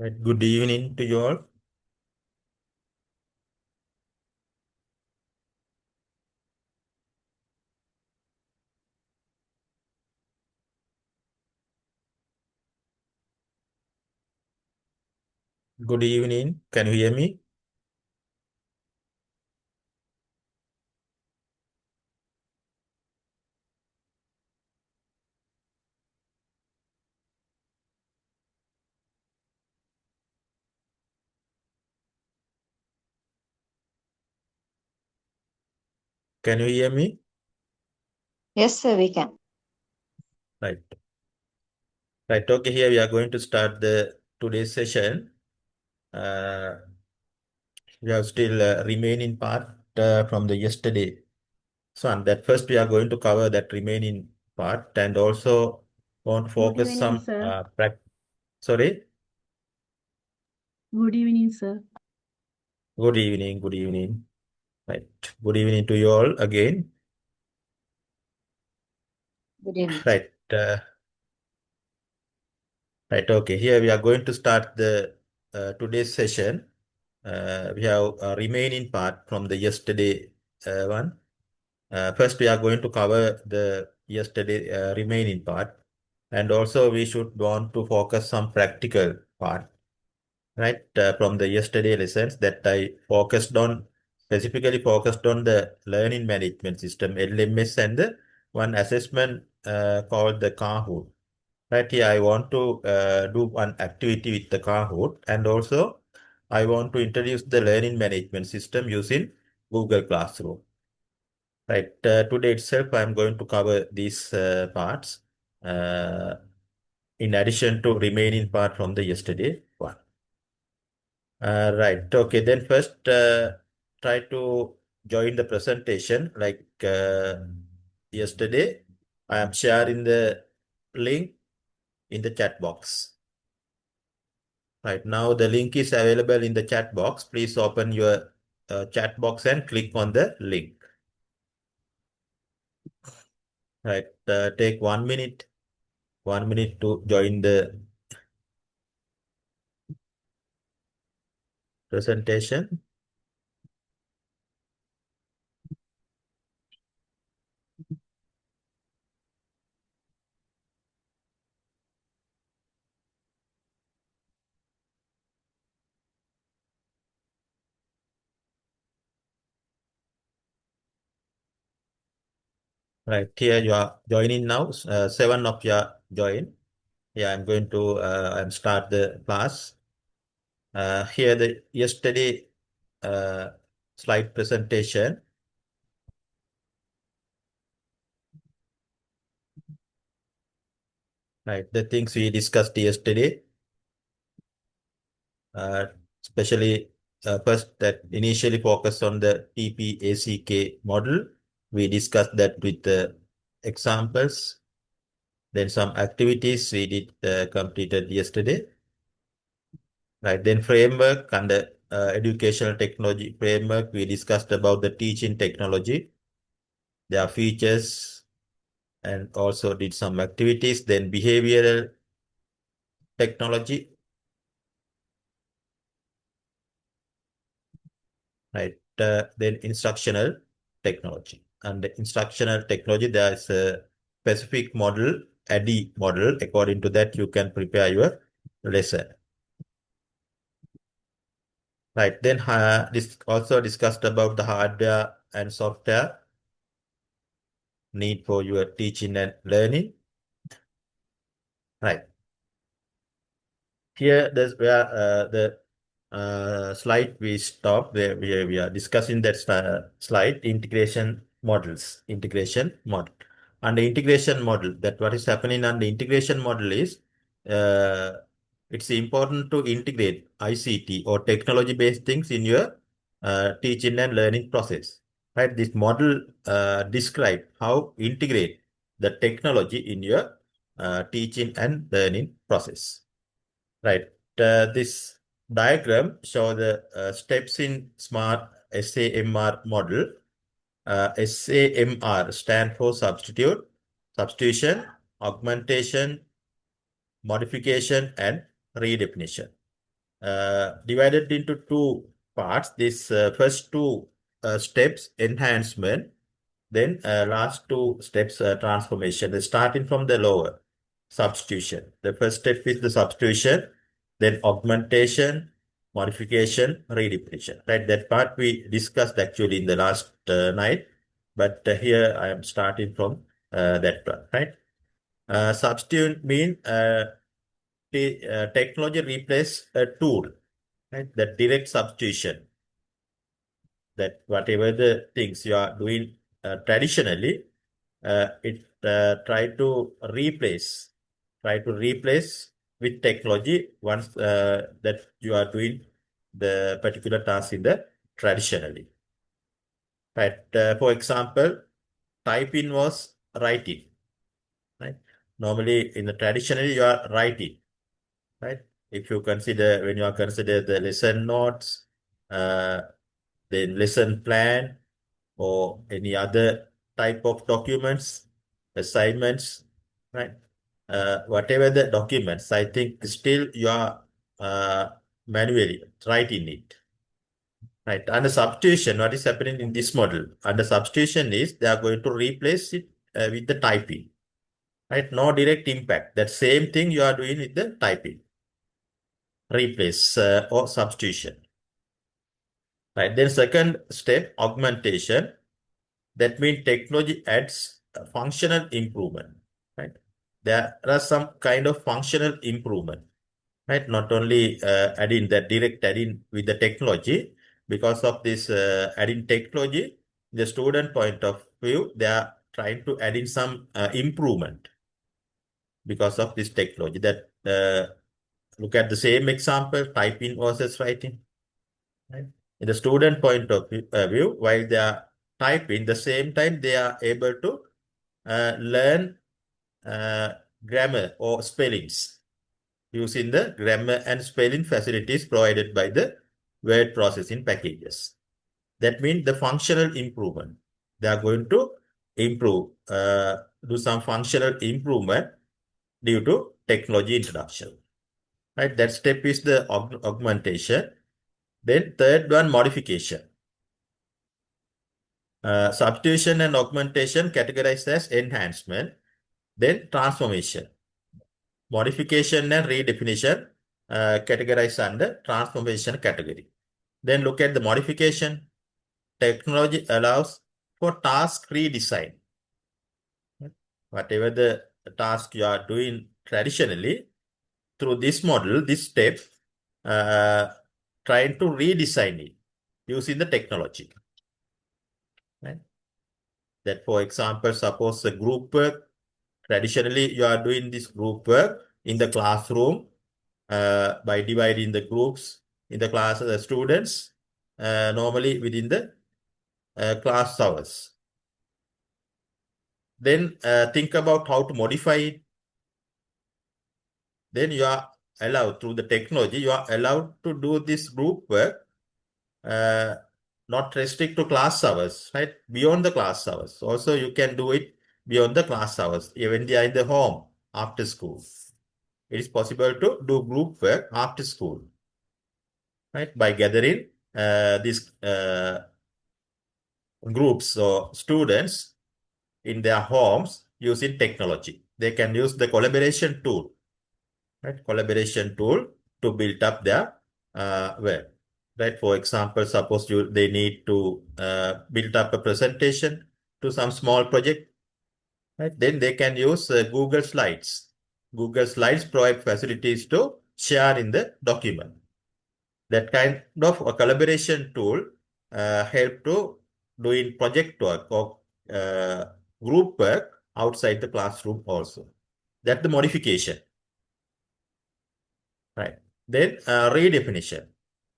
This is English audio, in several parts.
Right. Good evening to you all. Good evening. Can you hear me? Can you hear me? Yes, sir, we can. Right. Right. Okay. Here we are going to start the today's session. Uh, we have still remaining part from the yesterday. So, and that first we are going to cover that remaining part and also want to Good focus evening, some sir. Sorry. Good evening, sir. Good evening. Good evening. Right. Good evening to you all again. Good evening. Right. Right. Okay. Here we are going to start the today's session. We have a remaining part from the yesterday one. First, we are going to cover the yesterday remaining part, and also we should want to focus some practical part, right? From the yesterday lessons that I focused on, specifically focused on the learning management system (LMS) and the one assessment called the Kahoot. Right here, I want to do one activity with the Kahoot, and also I want to introduce the learning management system using Google Classroom. Right. Today itself, I'm going to cover these parts uh, in addition to remaining part from the yesterday one. Right. Okay. Then first, try to join the presentation like yesterday. I am sharing the link in the chat box. Right now, the link is available in the chat box. Please open your chat box and click on the link. Right. Take 1 minute, 1 minute to join the presentation. Right. Here you are joining now. Seven of you are join. Yeah, I'm going to start the class. Here the yesterday uh, slide presentation. Right. The things we discussed yesterday. Uh, especially first that initially focused on the TPACK model. We discussed that with the examples. Then some activities we did completed yesterday. Right. Then framework and the educational technology framework. We discussed about the teaching technology, their features, and also did some activities. Then behavioral technology. Right. Then instructional technology. And the instructional technology, there is a specific model, ADDIE model. According to that, you can prepare your lesson. Right. Then this also discussed about the hardware and software need for your teaching and learning. Right. Here, there's where the slide we stopped, where we are discussing that slide integration models, integration model. And the integration model, that what is happening on the integration model is uh, it's important to integrate ICT or technology-based things in your teaching and learning process. Right? This model describe how integrate the technology in your teaching and learning process. Right. This diagram show the steps in smart SAMR model. SAMR stand for substitution, augmentation, modification, and redefinition. divided into two parts. This first two steps, enhancement, then last two steps, transformation. Starting from the lower, substitution. The first step is the substitution, then augmentation, modification, redefinition. Right, that part we discussed actually in the last night, but here I am starting from that part. Right, substitute mean technology replace a tool. Right, that direct substitution. That whatever the things you are doing traditionally, it try to replace with technology once that you are doing the particular task in the traditionally. Right. For example, typing was writing. Right. Normally in the traditionally you are writing. Right. If you consider when you are consider the lesson notes, uh, the lesson plan, or any other type of documents, assignments, right? Whatever the documents, I think still you are manually writing it, right? Under substitution, what is happening in this model? Under substitution is they are going to replace it with the typing, right? No direct impact. That same thing you are doing with the typing, replace or substitution, right? Then second step, augmentation. That means technology adds a functional improvement, right? There are some kind of functional improvement, right? Not only adding that direct adding with the technology, because of this adding technology, the student point of view, they are trying to add in some improvement because of this technology. That look at the same example, typing versus writing, right? In the student point of view, while they are typing, the same time they are able to learn uh, grammar or spellings using the grammar and spelling facilities provided by the word processing packages. That means the functional improvement. They are going to improve, do some functional improvement due to technology introduction. Right, that step is the augmentation. Then third one, modification. Substitution and augmentation categorized as enhancement. Then transformation. Modification and redefinition categorized under transformation category. Then look at the modification. Technology allows for task redesign. Whatever the task you are doing traditionally, through this model, this step, uh, trying to redesign it using the technology. Right? That, for example, suppose a group work, traditionally you are doing this group work in the classroom by dividing the groups in the class of the students, normally within the class hours. Then think about how to modify it. Then you are allowed through the technology, you are allowed to do this group work, uh, not restrict to class hours, right? Beyond the class hours. Also, you can do it beyond the class hours, even they are in the home after school. It is possible to do group work after school, right? By gathering these groups or students in their homes using technology. They can use the collaboration tool, right? Collaboration tool to build up their web, right? For example, suppose they need to build up a presentation to some small project, right? Then they can use Google Slides. Google Slides provide facilities to share in the document. That kind of a collaboration tool help to doing project work or uh, group work outside the classroom also. That's the modification, right? Then redefinition.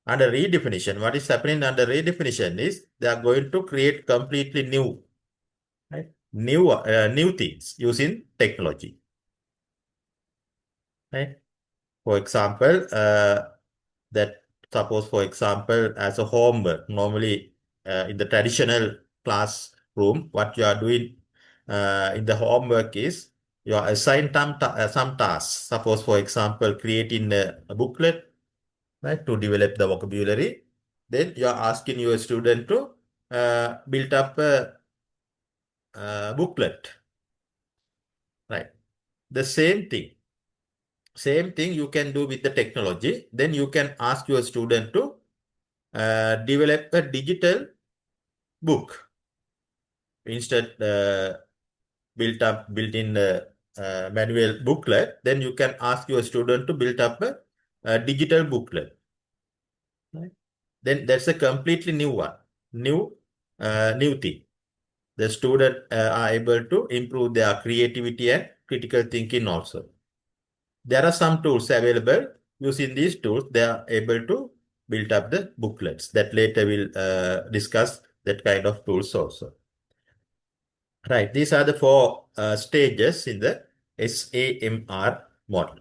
Under redefinition, what is happening under redefinition is they are going to create completely new, right? New things using technology, right? For example, that suppose, for example, as a homework, normally in the traditional classroom, what you are doing in the homework is you are assigned some tasks. Suppose, for example, creating a booklet, right, to develop the vocabulary. Then you are asking your student to build up a booklet, right? The same thing you can do with the technology. Then you can ask your student to develop a digital book instead built in manual booklet. Then you can ask your student to build up a digital booklet. Right? Then that's a completely new one, new thing. The student are able to improve their creativity and critical thinking also. There are some tools available. Using these tools, they are able to build up the booklets. That later we'll discuss that kind of tools also. Right, these are the four stages in the SAMR model.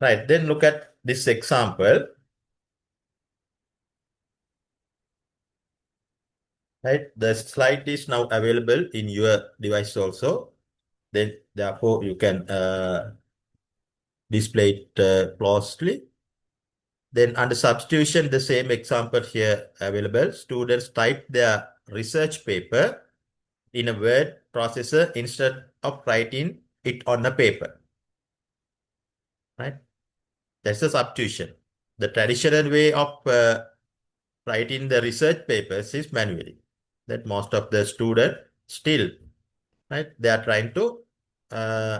Right, then look at this example. Right, the slide is now available in your device also. Then therefore you can display it closely. Then under substitution, the same example here available. Students type their research paper in a word processor instead of writing it on a paper. Right? That's a substitution. The traditional way of writing the research papers is manually. That most of the students still, right, they are trying to uh,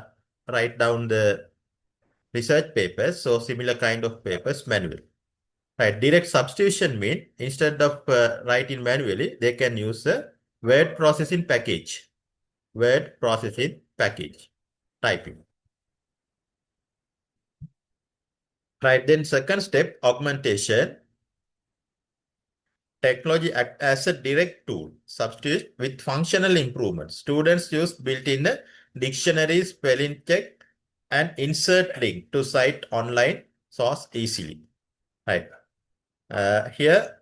write down the research papers. So similar kind of papers manually. Right, direct substitution means instead of writing manually, they can use a word processing package. Word processing package typing. Right, then second step, augmentation. Technology act as a direct tool, substitute with functional improvements. Students use built-in dictionary, spelling check, and insert link to cite online source easily. Right. Here,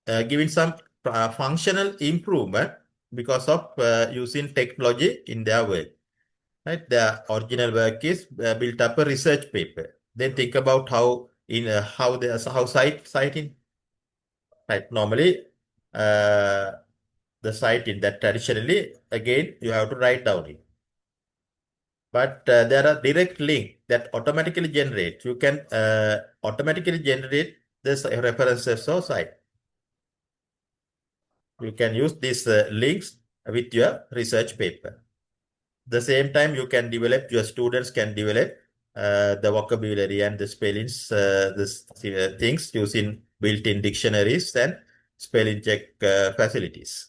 giving some functional improvement because of using technology in their work. Right. The original work is built up a research paper. Then think about how in how citing. Right. Normally, uh, the citing that traditionally again you have to write down it. But there are direct link that automatically generate. You can automatically generate this references or site. You can use these links with your research paper. The same time you can develop, your students can develop the vocabulary and the spellings, things using built-in dictionaries and spelling check facilities.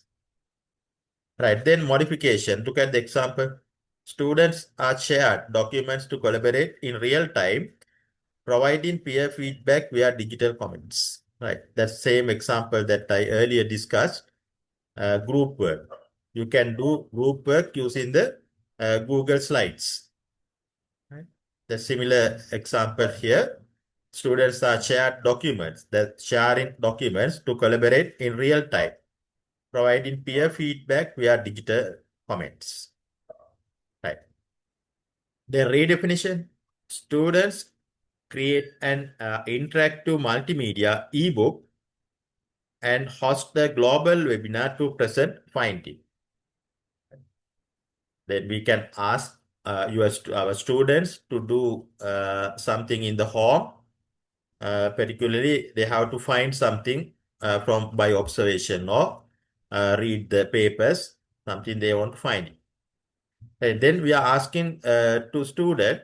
Right, then modification. Look at the example. Students are shared documents to collaborate in real time, providing peer feedback via digital comments. Right, that same example that I earlier discussed, group work. You can do group work using the Google Slides. Right? The similar example here. Students are shared documents, that sharing documents to collaborate in real time, providing peer feedback via digital comments. Right. The redefinition, students create an interactive multimedia ebook and host a global webinar to present finding. Then we can ask our students to do something in the home. Particularly, they have to find something from by observation or read the papers, something they want to find. And then we are asking to student,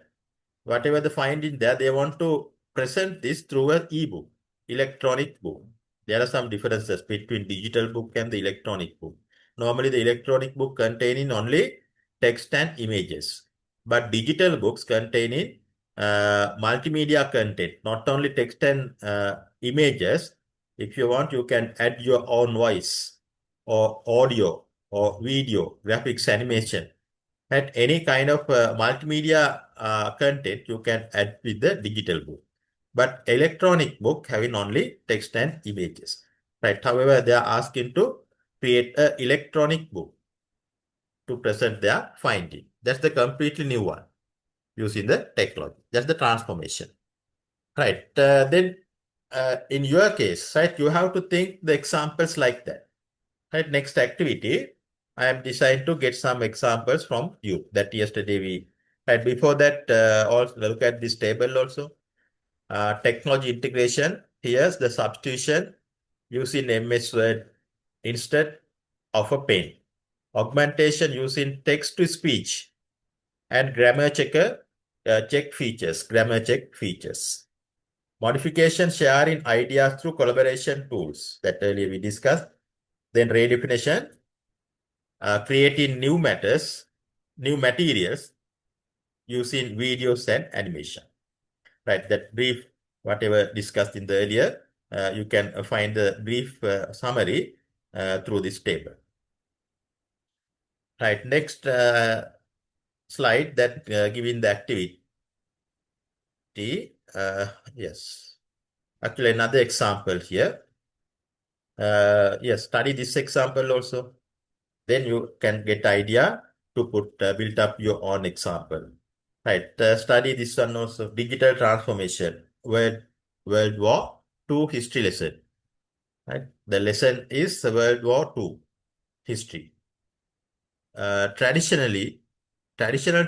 whatever the finding there, they want to present this through an ebook, electronic book. There are some differences between digital book and the electronic book. Normally, the electronic book containing only text and images, but digital books containing multimedia content, not only text and images. If you want, you can add your own voice or audio or video, graphics, animation. And any kind of multimedia content you can add with the digital book. But electronic book having only text and images. Right. However, they are asking to create an electronic book to present their finding. That's the completely new one using the technology. That's the transformation. Right. Then in your case, right, you have to think the examples like that. Right, next activity, I am designed to get some examples from you that yesterday we had. Before that, also look at this table also. Technology integration, here's the substitution using MS Word instead of a pen. Augmentation using text to speech and grammar checker grammar check features. Modification sharing ideas through collaboration tools that earlier we discussed. Then redefinition, creating new materials using videos and animation. Right, that brief, whatever discussed in the earlier, you can find the brief summary through this table. Right, next slide that giving the activity. Yes, actually another example here. Yes, study this example also. Then you can get idea to build up your own example. Right, study this one also. Digital transformation, World War II history lesson. Right, the lesson is World War II history. Traditional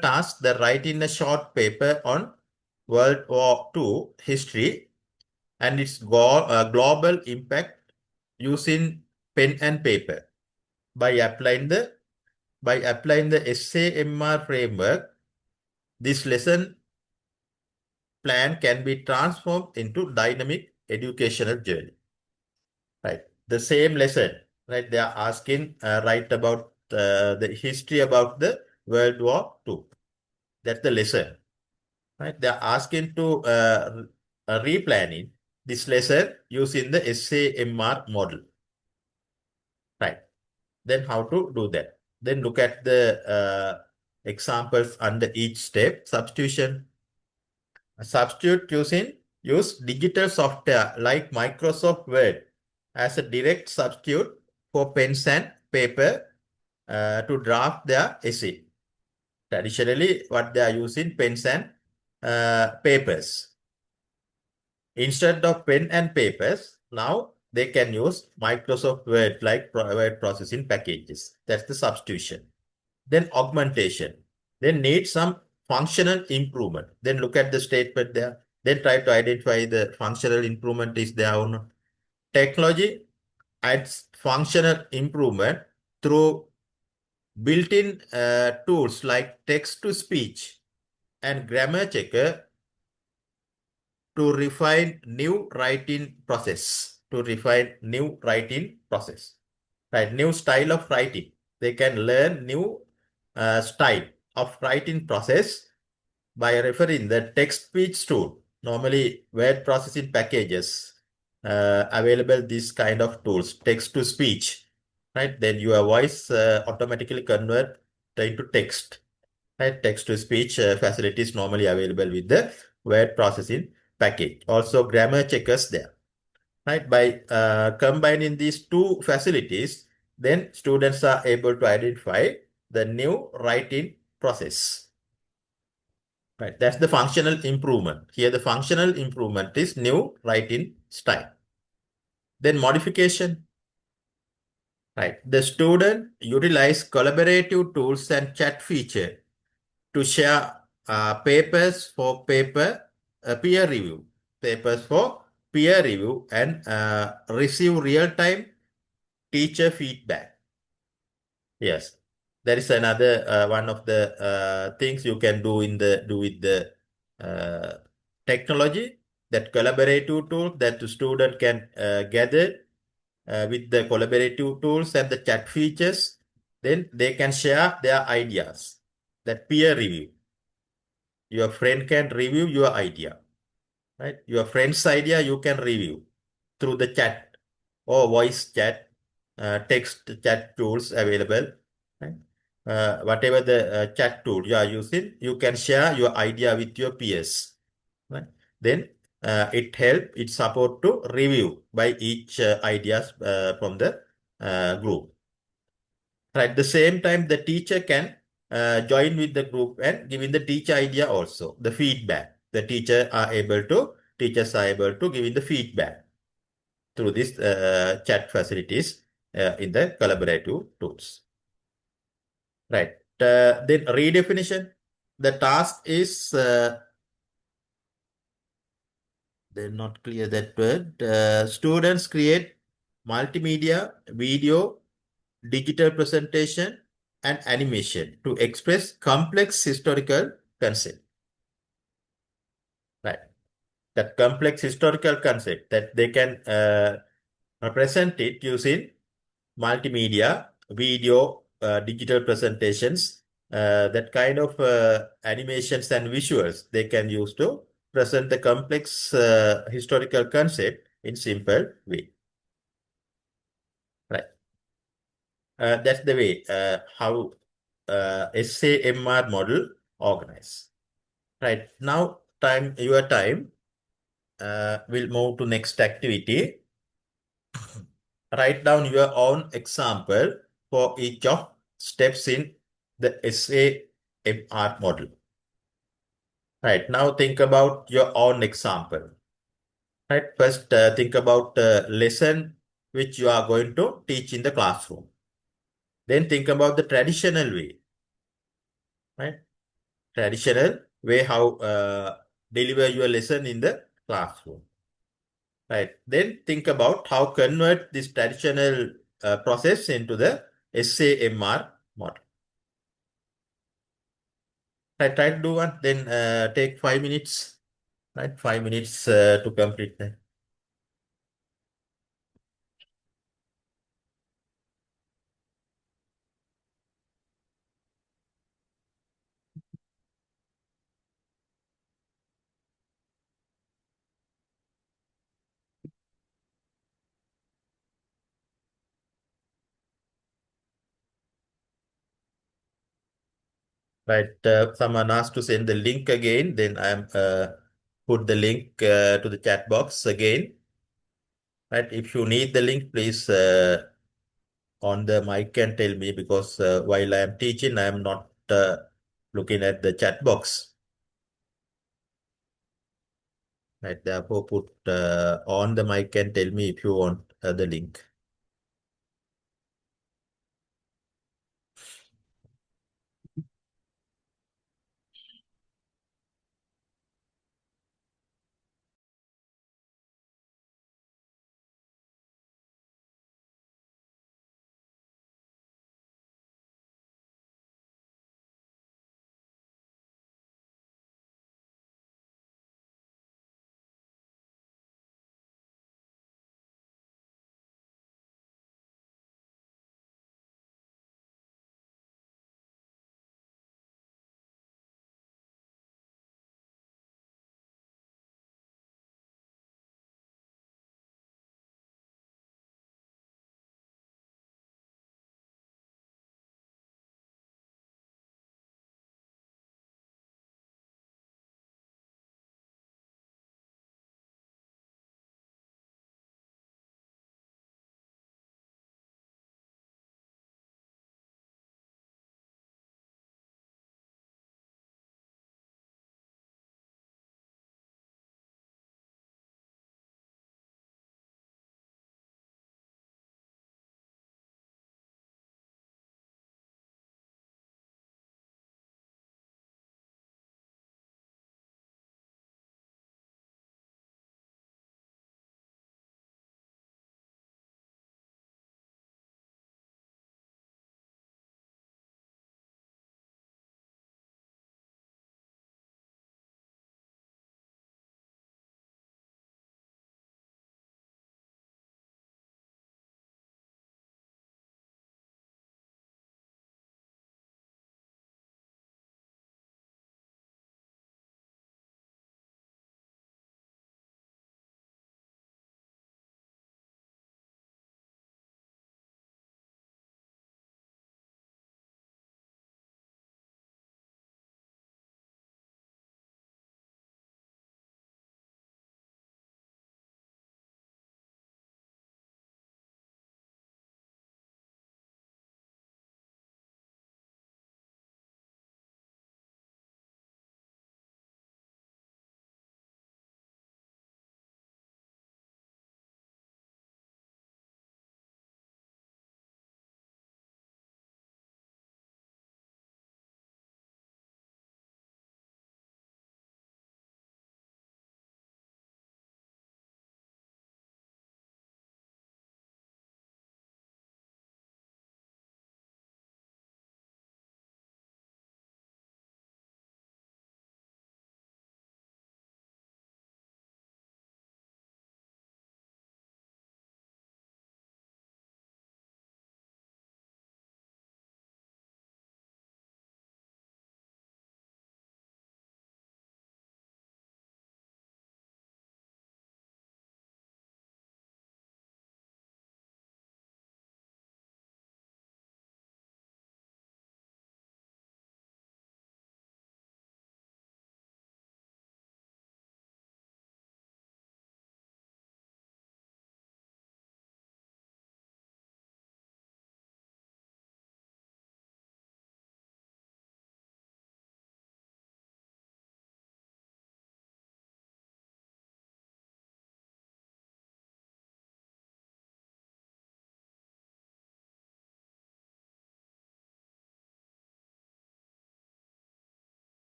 task, the writing a short paper on World War II history and its global impact using pen and paper. By applying the SAMR framework, this lesson plan can be transformed into dynamic educational journey. Right, the same lesson. Right, they are asking write about the history about the World War II. That's the lesson. Right, they are asking to replanning this lesson using the SAMR model. Right. Then how to do that? Then look at the examples under each step. Substitution. Use digital software like Microsoft Word as a direct substitute for pens and paper to draft their essay. Traditionally, what they are using pens and papers. Instead of pen and papers, now they can use Microsoft Word like word processing packages. That's the substitution. Then augmentation. They need some functional improvement. Then look at the statement there. Then try to identify the functional improvement is there or not. Technology adds functional improvement through built-in tools like text-to-speech and grammar checker to refine new writing process. Right, new style of writing. They can learn new style of writing process by referring the text-speech tool. Normally, word processing packages available this kind of tools, text-to-speech. Right, then your voice automatically convert into text. Right, text-to-speech facilities normally available with the word processing package. Also, grammar checkers there. Right, by combining these two facilities, then students are able to identify the new writing process. Right, that's the functional improvement. Here, the functional improvement is new writing style. Then modification. Right, the student utilize collaborative tools and chat feature to share papers for peer review, and receive real-time teacher feedback. Yes, there is another one of the things you can do with the uh, technology, that collaborative tool that the student can gather with the collaborative tools and the chat features. Then they can share their ideas. That peer review. Your friend can review your idea, right? Your friend's idea you can review through the chat or voice chat, text chat tools available, right? Whatever the chat tool you are using, you can share your idea with your peers, right? Then it support to review by each ideas from the group. Right, at the same time, the teacher can join with the group and giving the teacher idea also, the feedback. The teacher are able to teachers are able to give the feedback through these chat facilities in the collaborative tools. Right. Then redefinition. The task is they're not clear that word. Students create multimedia, video, digital presentation, and animation to express complex historical concept. Right. That complex historical concept that they can represent it using multimedia, video, digital presentations, that kind of animations and visuals they can use to present the complex historical concept in simple way. Right. That's the way how SAMR model organize. Right. Now your time. We'll move to next activity. Write down your own example for each of steps in the SAMR model. Right, now think about your own example. Right, first think about the lesson which you are going to teach in the classroom. Then think about the traditional way, right? Traditional way how deliver your lesson in the classroom. Right. Then think about how convert this traditional process into the SAMR model. Right, try to do one, then take 5 minutes. Right, 5 minutes to complete that. Right, someone asked to send the link again. Then I'm put the link to the chat box again. Right, if you need the link, please on the mic and tell me, because while I am teaching, I am not looking at the chat box. Right, therefore put on the mic and tell me if you want the link.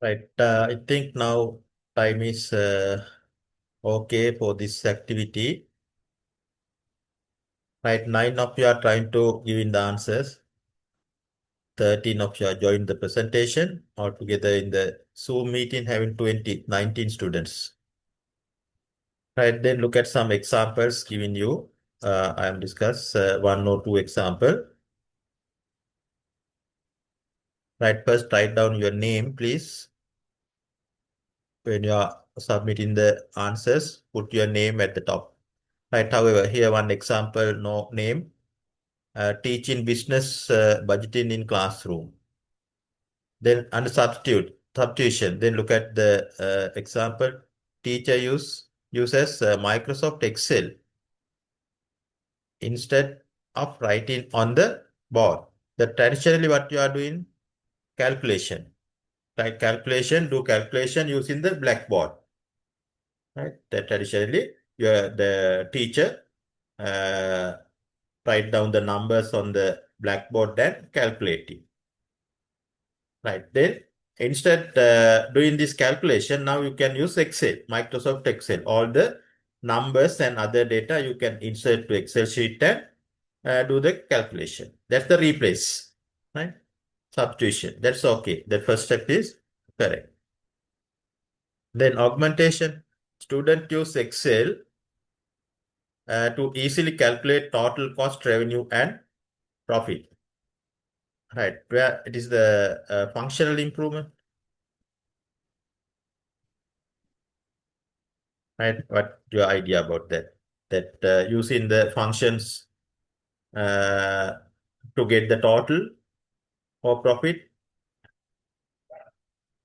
Right. I think now time is okay for this activity. Right. 9 of you are trying to give in the answers. 13 of you are joined the presentation. Altogether in the Zoom meeting having 19 students. Right. Then look at some examples given you. I am discuss one or two example. Right. First, write down your name, please. When you are submitting the answers, put your name at the top. Right. However, here one example, no name. Teaching business budgeting in classroom. Then under substitution. Then look at the example. Teacher uses Microsoft Excel instead of writing on the board. The traditionally what you are doing calculation. Right? Do calculation using the blackboard. Right? That traditionally the teacher uh, write down the numbers on the blackboard and calculate it. Right. Then instead doing this calculation, now you can use Excel, Microsoft Excel. All the numbers and other data you can insert to Excel sheet and do the calculation. That's the replace. Right. Substitution. That's okay. The first step is correct. Then augmentation. Student use Excel to easily calculate total cost, revenue, and profit. Right. Where it is the functional improvement. Right? What your idea about that? That using the functions uh, to get the total or profit,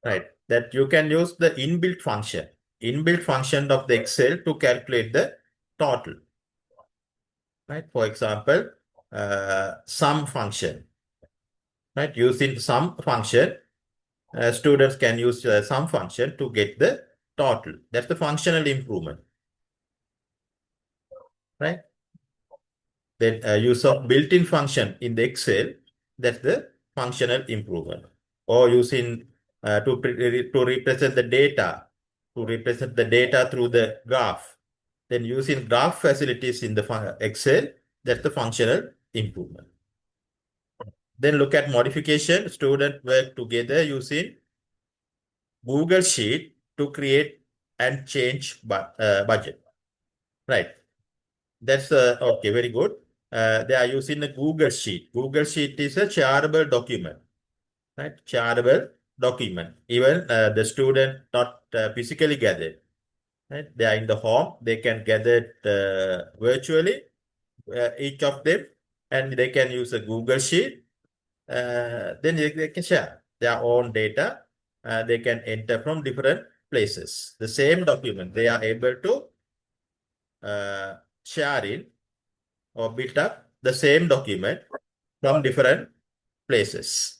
right? That you can use the inbuilt function of the Excel to calculate the total, right? For example, sum function, right? Using sum function, students can use sum function to get the total. That's the functional improvement, right? Then use of built-in function in the Excel, that's the functional improvement. Or using to represent the data through the graph. Then using graph facilities in the Excel, that's the functional improvement. Then look at modification. Students work together using Google Sheet to create and change budget. Right. That's okay, very good. They are using the Google Sheet. Google Sheet is a shareable document, right? Shareable document. Even the student not physically gathered, right? They are in the home. They can gather it virtually, each of them, and they can use a Google Sheet. Then they can share their own data. They can enter from different places. The same document they are able to share in or build up the same document from different places.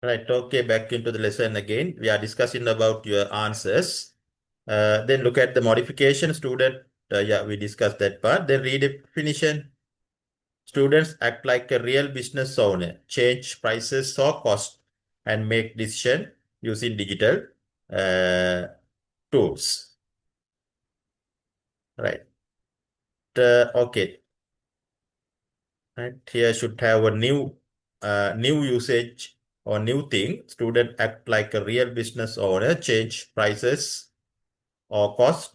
Right, okay, back into the lesson again. We are discussing about your answers. Then look at the modification. Student yeah, we discussed that part. Then redefinition. Students act like a real business owner, change prices or cost, and make decision using digital uh, tools. Right. Okay. Right. Here should have a new usage or new thing. Student act like a real business owner, change prices or cost,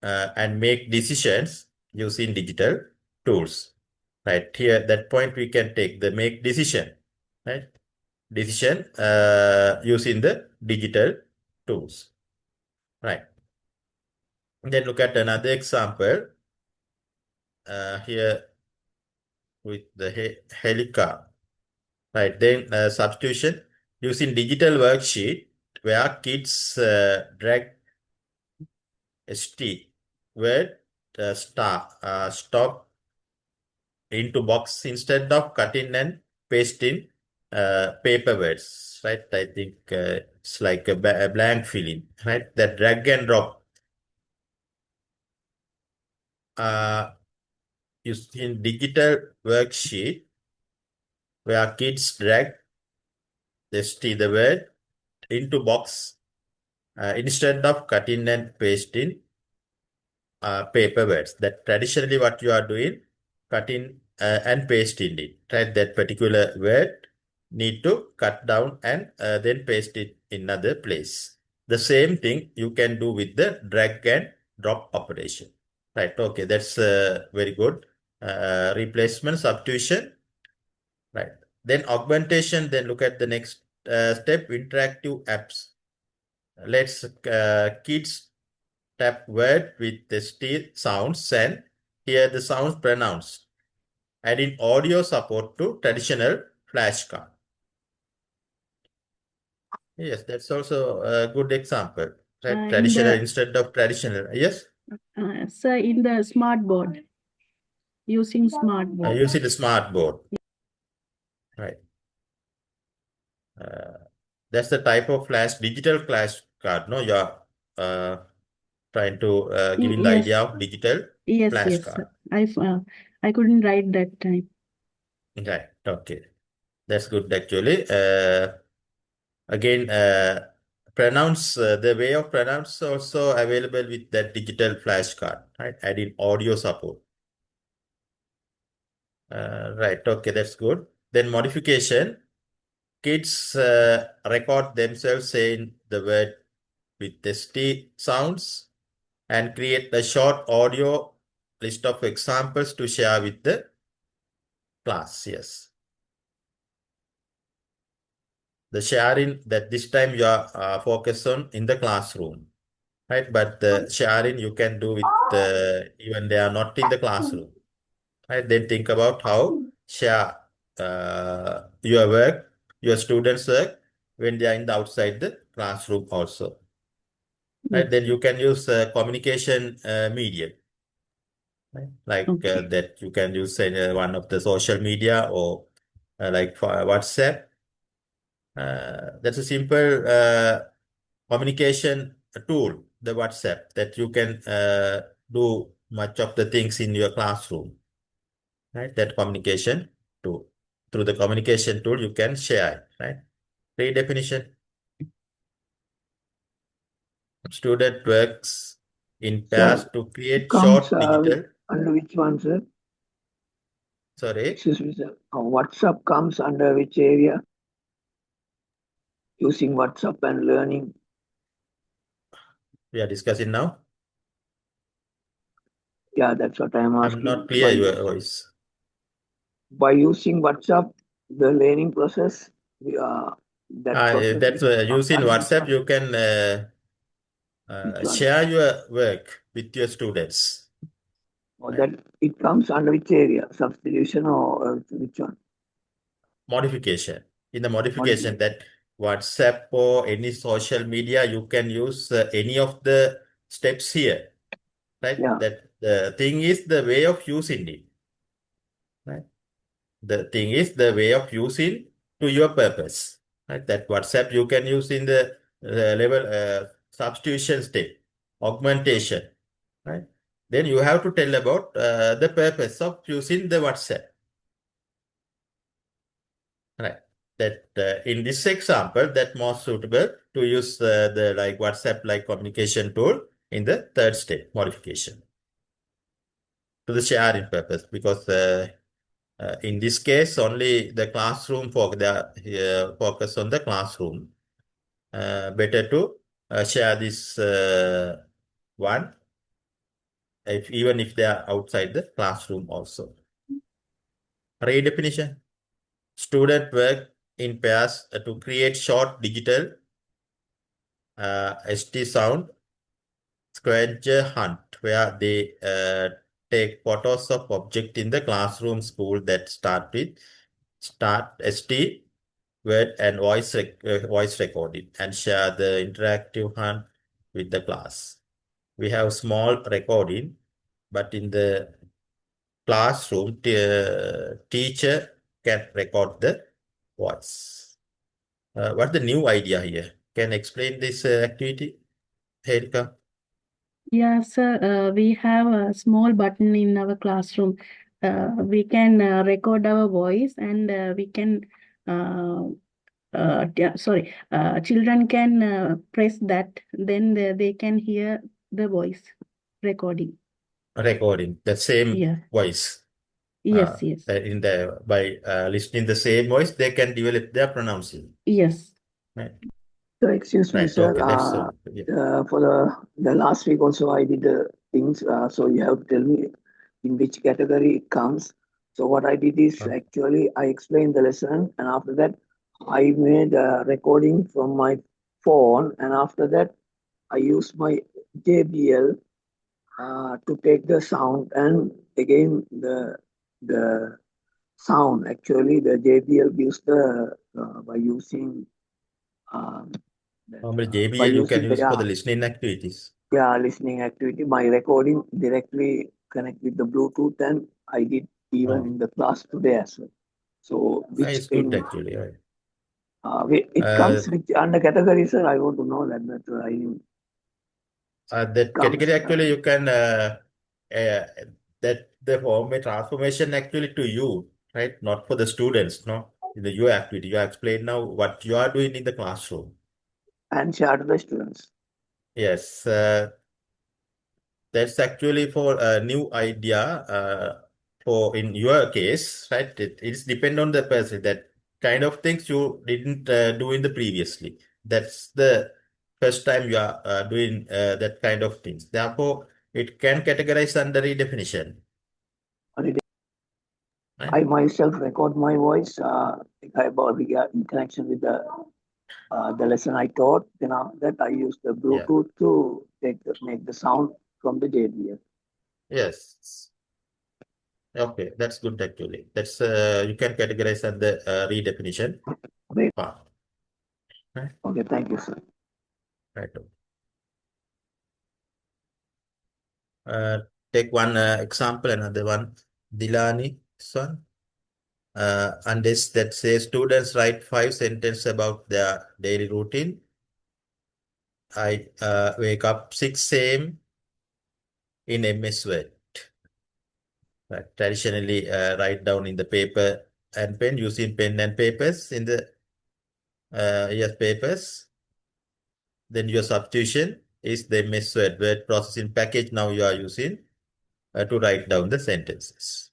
and make decisions using digital tools. Right. Here, that point we can take the make decision. Right. Decision using the digital tools. Right. Then look at another example here with the helica. Right. Then substitution using digital worksheet where kids drag st word stop into box instead of cutting and pasting paper words. Right. I think it's like a blank filling. Right. The drag and drop using digital worksheet where kids drag the word into box instead of cutting and pasting paper words. That traditionally what you are doing, cutting and pasting it. Right, that particular word need to cut down and then paste it in another place. The same thing you can do with the drag and drop operation. Right. Okay, that's very good. Replacement, substitution. Right. Then augmentation. Then look at the next step. Interactive apps. Let's kids tap word with the still sounds and hear the sounds pronounced. Adding audio support to traditional flashcard. Yes, that's also a good example. Right? In Traditional the instead of traditional. Yes. sir, in the smart board, using smart board. Using the smart board. Right. That's the type of digital flashcard. No, you're uh, trying to giving the Yes, idea of digital yes, flashcard. I couldn't write that time. Right. Okay. That's good actually. Again, pronounce the way of pronounce also available with that digital flashcard. Right. Adding audio support. Right. Okay. That's good. Then modification. Kids record themselves saying the word with the ST sounds and create a short audio list of examples to share with the class. Yes. The sharing that this time you are focused on in the classroom, right? But the sharing you can do with even they are not in the classroom, right? Then think about how share your work, your students' work when they are in the outside the classroom also, right? Then Yes. you can use communication medium. Right? Like Okay. that you can use one of the social media or like for WhatsApp. That's a simple communication tool, the WhatsApp, that you can do much of the things in your classroom, right? That communication tool. Through the communication tool, you can share, right? Redefinition. Student works in pairs Sir, to create comes short digital. under which one, sir? Sorry, Excuse me, sir. WhatsApp comes under which area? Using WhatsApp and learning. we are discussing now. Yeah, that's what I'm I'm asking. not clear your voice. By using WhatsApp, the learning process, that process That's comes using under which WhatsApp, one? you can Which one? share your work with your students. Or that it comes under which area? Substitution or which one? Modification. In the modification, Modification. that WhatsApp or any social media, you can use any of the steps here, right? Yeah. That the thing is the way of using it, right? The thing is the way of using to your purpose, right? That WhatsApp you can use in the level substitution step, augmentation, right? Then you have to tell about the purpose of using the WhatsApp. Right. That in this example, that more suitable to use the like WhatsApp like communication tool in the third step modification to the sharing purpose, because in this case only the classroom focus on the classroom. Better to share this one even if they are outside the classroom also. Redefinition. Student work in pairs to create short digital ST sound scavenger hunt, where they take photos of object in the classroom school that start ST word and voice recording, and share the interactive hunt with the class. We have small recording, but in the classroom, teacher can record the voice. What's the new idea here? Can explain this activity, Erika? Yeah, sir. We have a small button in our classroom. We can record our voice, and we can children can press that, then they can hear the voice recording. Recording the same Yeah. voice. Yes, yes. By listening the same voice, they can develop their pronouncing. Yes. Right. So excuse me, Right. sir. Okay. That's so. Yeah. For the last week also I did the things. So you have to tell me in which category it comes. So what I did is actually I explained the lesson, and after that I made a recording from my phone, and after that I used my JBL to take the sound, and again the sound actually the JBL gives the by using Normally, by JBL you can using the use for the listening activities. listening activity. My recording directly connect with the Bluetooth, and I did even Oh, in the class today as well. So which it's good in actually. Right. it comes which under category, sir. I want to know that That comes. category actually you can uh, that the format transformation actually to you, right? Not for the students, no. In the your activity, you explain now what you are doing in the classroom. And share to the students. Yes, that's actually for a new idea. For in your case, right? It's depend on the person. That kind of things you didn't do in the previously. That's the first time you are doing that kind of things. Therefore, it can categorize under redefinition. Right? I myself record my voice. About in connection with the lesson I taught. Then after that, I use the Yeah. Bluetooth to make the sound from the JBL. Yes. Okay, that's good actually. That's you can categorize under redefinition Great. part. Right? Okay, thank you, sir. Right. Take one example, another one, Dilani, son. And this that says students write 5 sentences about their daily routine. I wake up 6 a.m. in MS Word. Traditionally, write down in the paper and pen, using pen and papers in the papers. Then your substitution is the MS Word processing package. Now you are using to write down the sentences.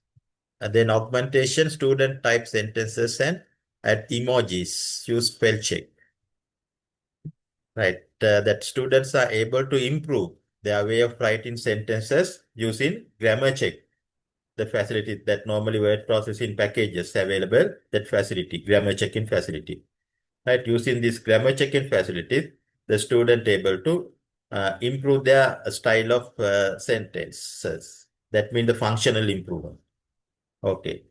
And then augmentation, student type sentences and add emojis, use spell check. Right, that students are able to improve their way of writing sentences using grammar check, the facility that normally word processing packages available, that facility, grammar checking facility. Right, using this grammar checking facility, the student able to improve their style of sentences. That means the functional improvement. Okay,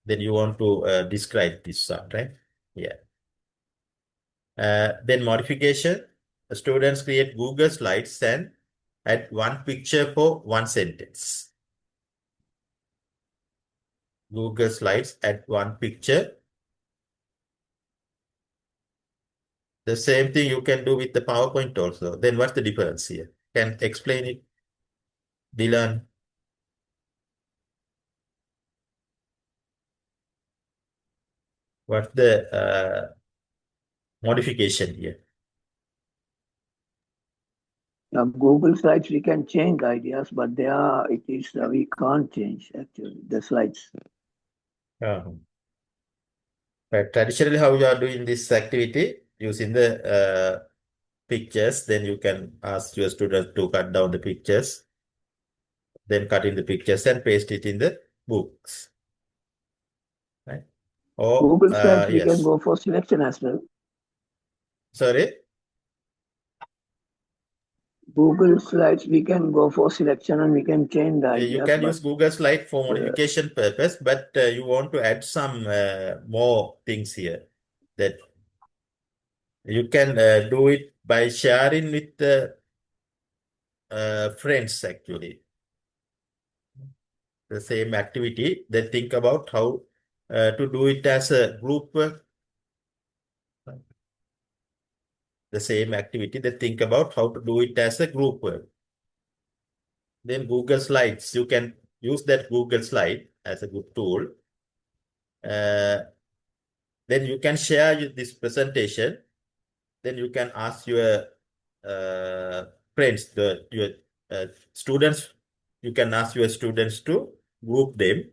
then you want to describe this, right? Yeah. Then modification, students create Google Slides and add one picture for one sentence. Google Slides, add one picture. The same thing you can do with the PowerPoint also. Then what's the difference here? Can explain it? Dylan. What's the modification here? Google Slides, we can change ideas, but there it is, we can't change actually the slides. Right. Traditionally, how you are doing this activity using the pictures, then you can ask your students to cut down the pictures, then cut in the pictures and paste it in the books. Right? Or Google Slides, we can yes. go for selection as well. Sorry. Google Slides, we can go for selection and we can change the ideas. You can but use Google Slide for modification purpose, but you want to add some more things here that you can do it by sharing with the friends actually. The same activity, then think about how to do it as a group work. The same activity, then think about how to do it as a group work. Then Google Slides, you can use that Google Slide as a good tool. Then you can share this presentation. Then you can ask your friends, your students, you can ask your students to group them.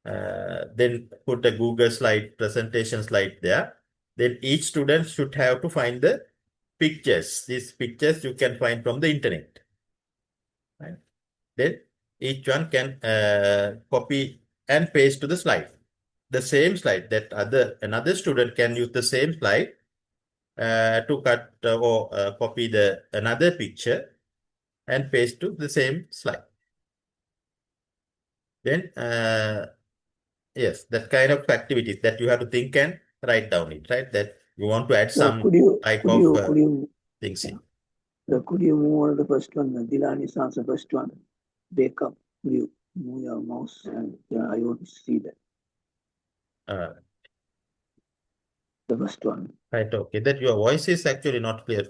Then put a Google slide, presentation slide there. Then each student should have to find the pictures. These pictures you can find from the internet. Right? Then each one can copy and paste to the slide. The same slide that another student can use the same slide to cut or copy another picture and paste to the same slide. Then yes, that kind of activities that you have to think and write down it, right? That you want to add So some could you things in. So could you move on the first one? Dilan is answer first one. Wake up. Could you move your mouse and I want to see that. The first one. Right, okay. That your voice is actually not clear.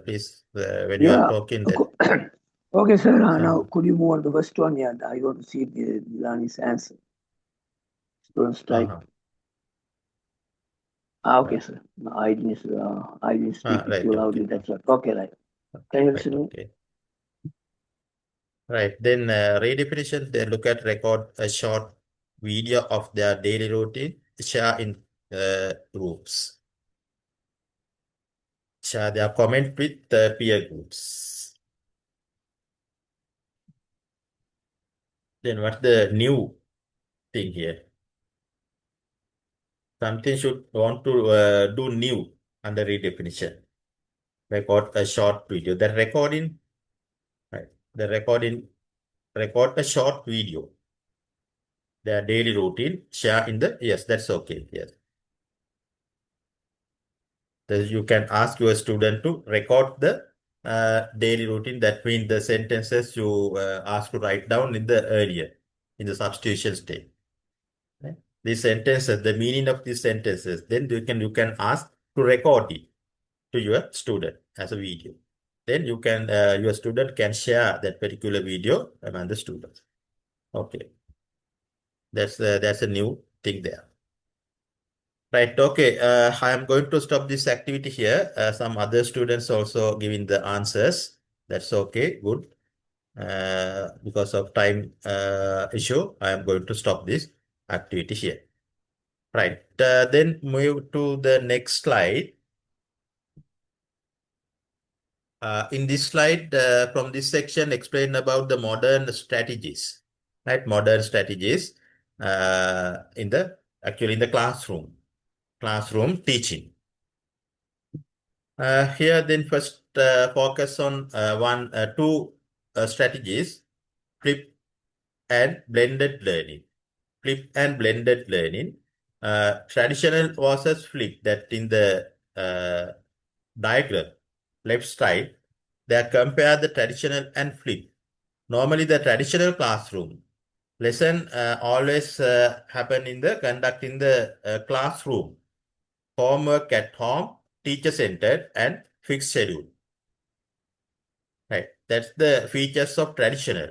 Please, when you are talking that. Okay, sir. Now could you move on the first one? Yeah, I want to see Dilani's answer. Student strike. Okay, sir. I didn't speak Right, too loudly. okay. That's right. Okay, right. Can you listen to me? Okay. Right. Then redefinition, they look at record a short video of their daily routine, share in groups. Share their comment with peer groups. Then what's the new thing here? Something should want to do new under redefinition. Record a short video. The recording, right? The recording, record a short video. Their daily routine, share in the, yes, that's okay. Yes. You can ask your student to record the daily routine. That means the sentences you ask to write down in the earlier, in the substitution state. Right? These sentences, the meaning of these sentences, then you can ask to record it to your student as a video. Then you can your student can share that particular video among the students. Okay, that's a new thing there. Right, okay, I am going to stop this activity here. Some other students also giving the answers. That's okay, good. Because of time issue, I am going to stop this activity here. Right, then move to the next slide. In this slide, from this section, explain about the modern strategies, right? Modern strategies actually in the classroom teaching. Here, then first focus on two strategies: flip and blended learning. Flip and blended learning. Traditional versus flip. That in the diagram, left side, they compare the traditional and flip. Normally, the traditional classroom lesson always happen conduct in the classroom. Homework at home, teacher centered and fixed schedule. Right. That's the features of traditional.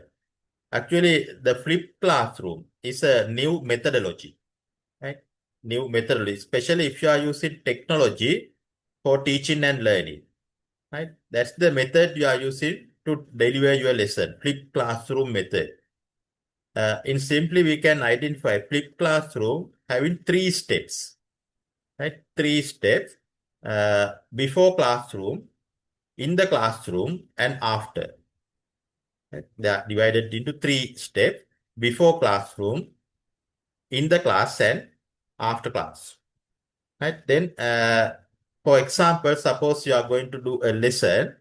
Actually, the flipped classroom is a new methodology, right? New methodology, especially if you are using technology for teaching and learning, right? That's the method you are using to deliver your lesson, flipped classroom method. In simply, we can identify flipped classroom having 3 steps, right? 3 steps, before classroom, in the classroom, and after. Right? They are divided into 3 steps: before classroom, in the class, and after class. Right? Then, for example, suppose you are going to do a lesson,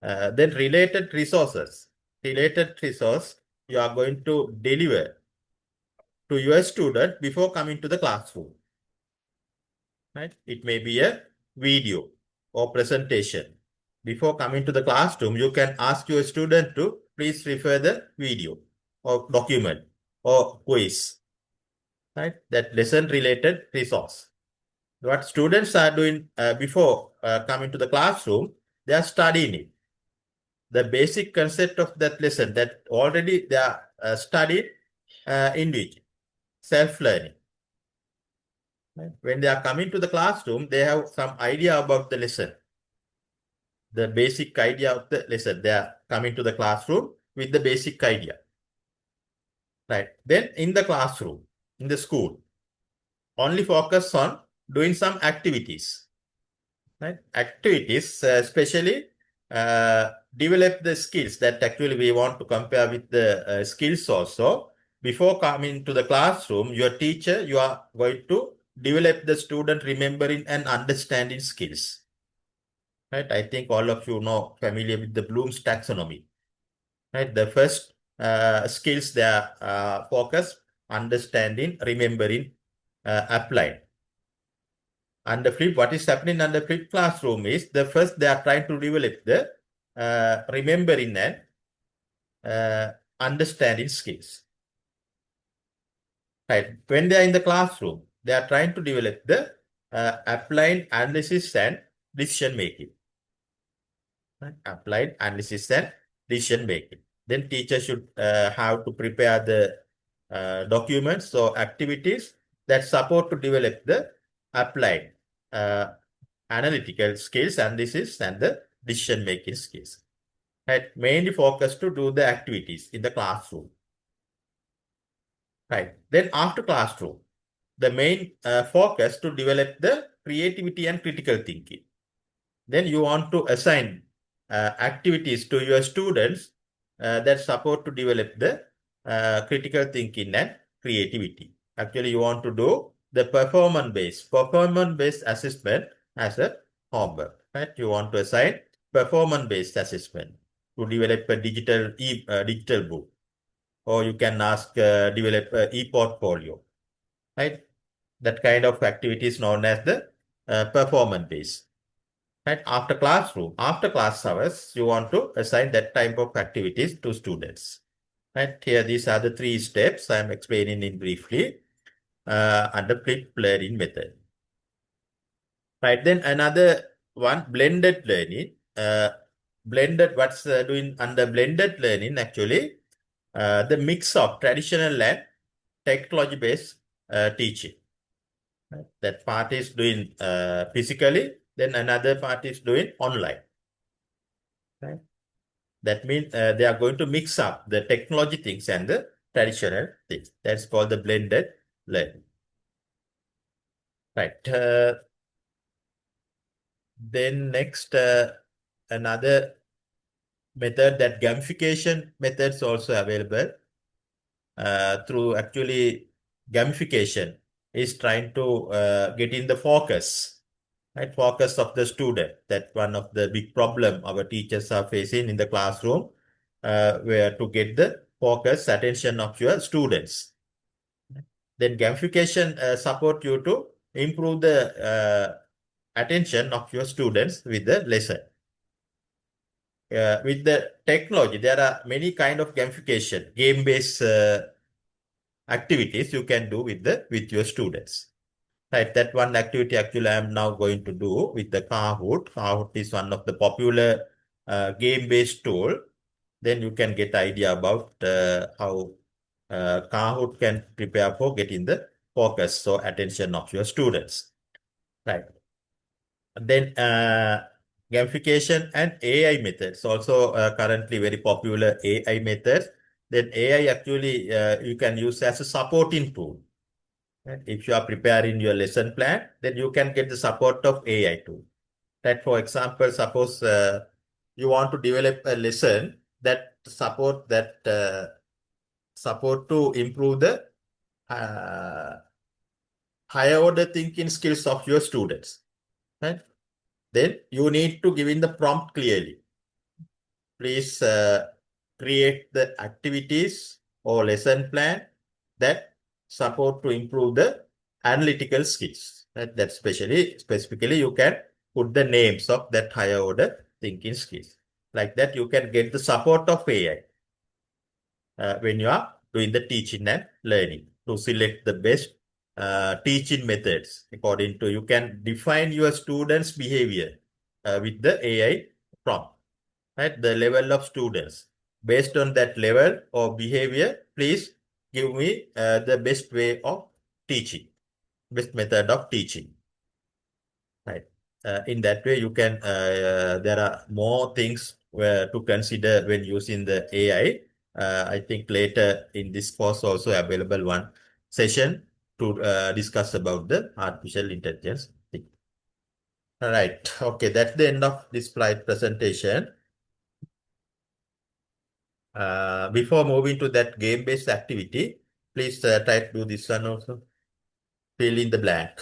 then related resource you are going to deliver to your student before coming to the classroom. Right? It may be a video or presentation. Before coming to the classroom, you can ask your student to please refer the video or document or quiz. Right? That lesson related resource. What students are doing before coming to the classroom, they are studying it. The basic concept of that lesson that already they are studied individually, self-learning. Right? When they are coming to the classroom, they have some idea about the lesson. The basic idea of the lesson. They are coming to the classroom with the basic idea. Right. Then in the classroom, in the school, only focus on doing some activities. Right? Activities, especially develop the skills that actually we want to compare with the skills also. Before coming to the classroom, your teacher, you are going to develop the student remembering and understanding skills. Right? I think all of you know, familiar with the Bloom's taxonomy. Right? The first skills they are focus, understanding, remembering, applying. Under flip, what is happening under flip classroom is the first they are trying to develop the remembering and understanding skills. Right. When they are in the classroom, they are trying to develop the applied analysis and decision making. Right. Applied analysis and decision making. Then teacher should have to prepare the documents or activities that support to develop the applied analytical skills, analysis, and the decision-making skills. Right. Mainly focused to do the activities in the classroom. Right. Then after classroom, the main focus to develop the creativity and critical thinking. Then you want to assign activities to your students that support to develop the critical thinking and creativity. Actually, you want to do the performance-based assessment as a homework. Right? You want to assign performance-based assessment to develop a digital book, or you can ask develop a e-portfolio. Right? That kind of activity is known as the performance-based. Right? After class hours, you want to assign that type of activities to students. Right? Here, these are the 3 steps I am explaining in briefly under flipped learning method. Right? Then another one, blended learning. What's doing under blended learning actually, the mix of traditional and technology-based teaching. Right? That part is doing physically, then another part is doing online. Right? That means they are going to mix up the technology things and the traditional things. That's called the blended learning. Right. Then next, another method, that gamification methods also available through actually gamification is trying to get in the focus. Right, focus of the student. That's one of the big problem our teachers are facing in the classroom, where to get the focus, attention of your students. Then gamification support you to improve the attention of your students with the lesson. With the technology, there are many kind of gamification, game-based activities you can do with your students. Right, that one activity actually I am now going to do with the Kahoot. Kahoot is one of the popular game-based tool then you can get idea about how Kahoot can prepare for getting the focus or attention of your students. Right. Then gamification and AI methods, also currently very popular AI methods. Then AI actually you can use as a supporting tool. Right? If you are preparing your lesson plan, then you can get the support of AI tool. That, for example, suppose you want to develop a lesson that support to improve the uh, higher order thinking skills of your students. Right? Then you need to give in the prompt clearly. Please create the activities or lesson plan that support to improve the analytical skills. That specifically you can put the names of that higher order thinking skills. Like that you can get the support of AI when you are doing the teaching and learning to select the best teaching methods according to you can define your students' behavior with the AI prompt. Right, the level of students. Based on that level or behavior, please give me the best way of teaching, best method of teaching. Right. In that way, you can. There are more things to consider when using the AI. I think later in this course also available one session to discuss about the artificial intelligence thing. All right. Okay, that's the end of this slide presentation. Before moving to that game-based activity, please try to do this one also. Fill in the blank.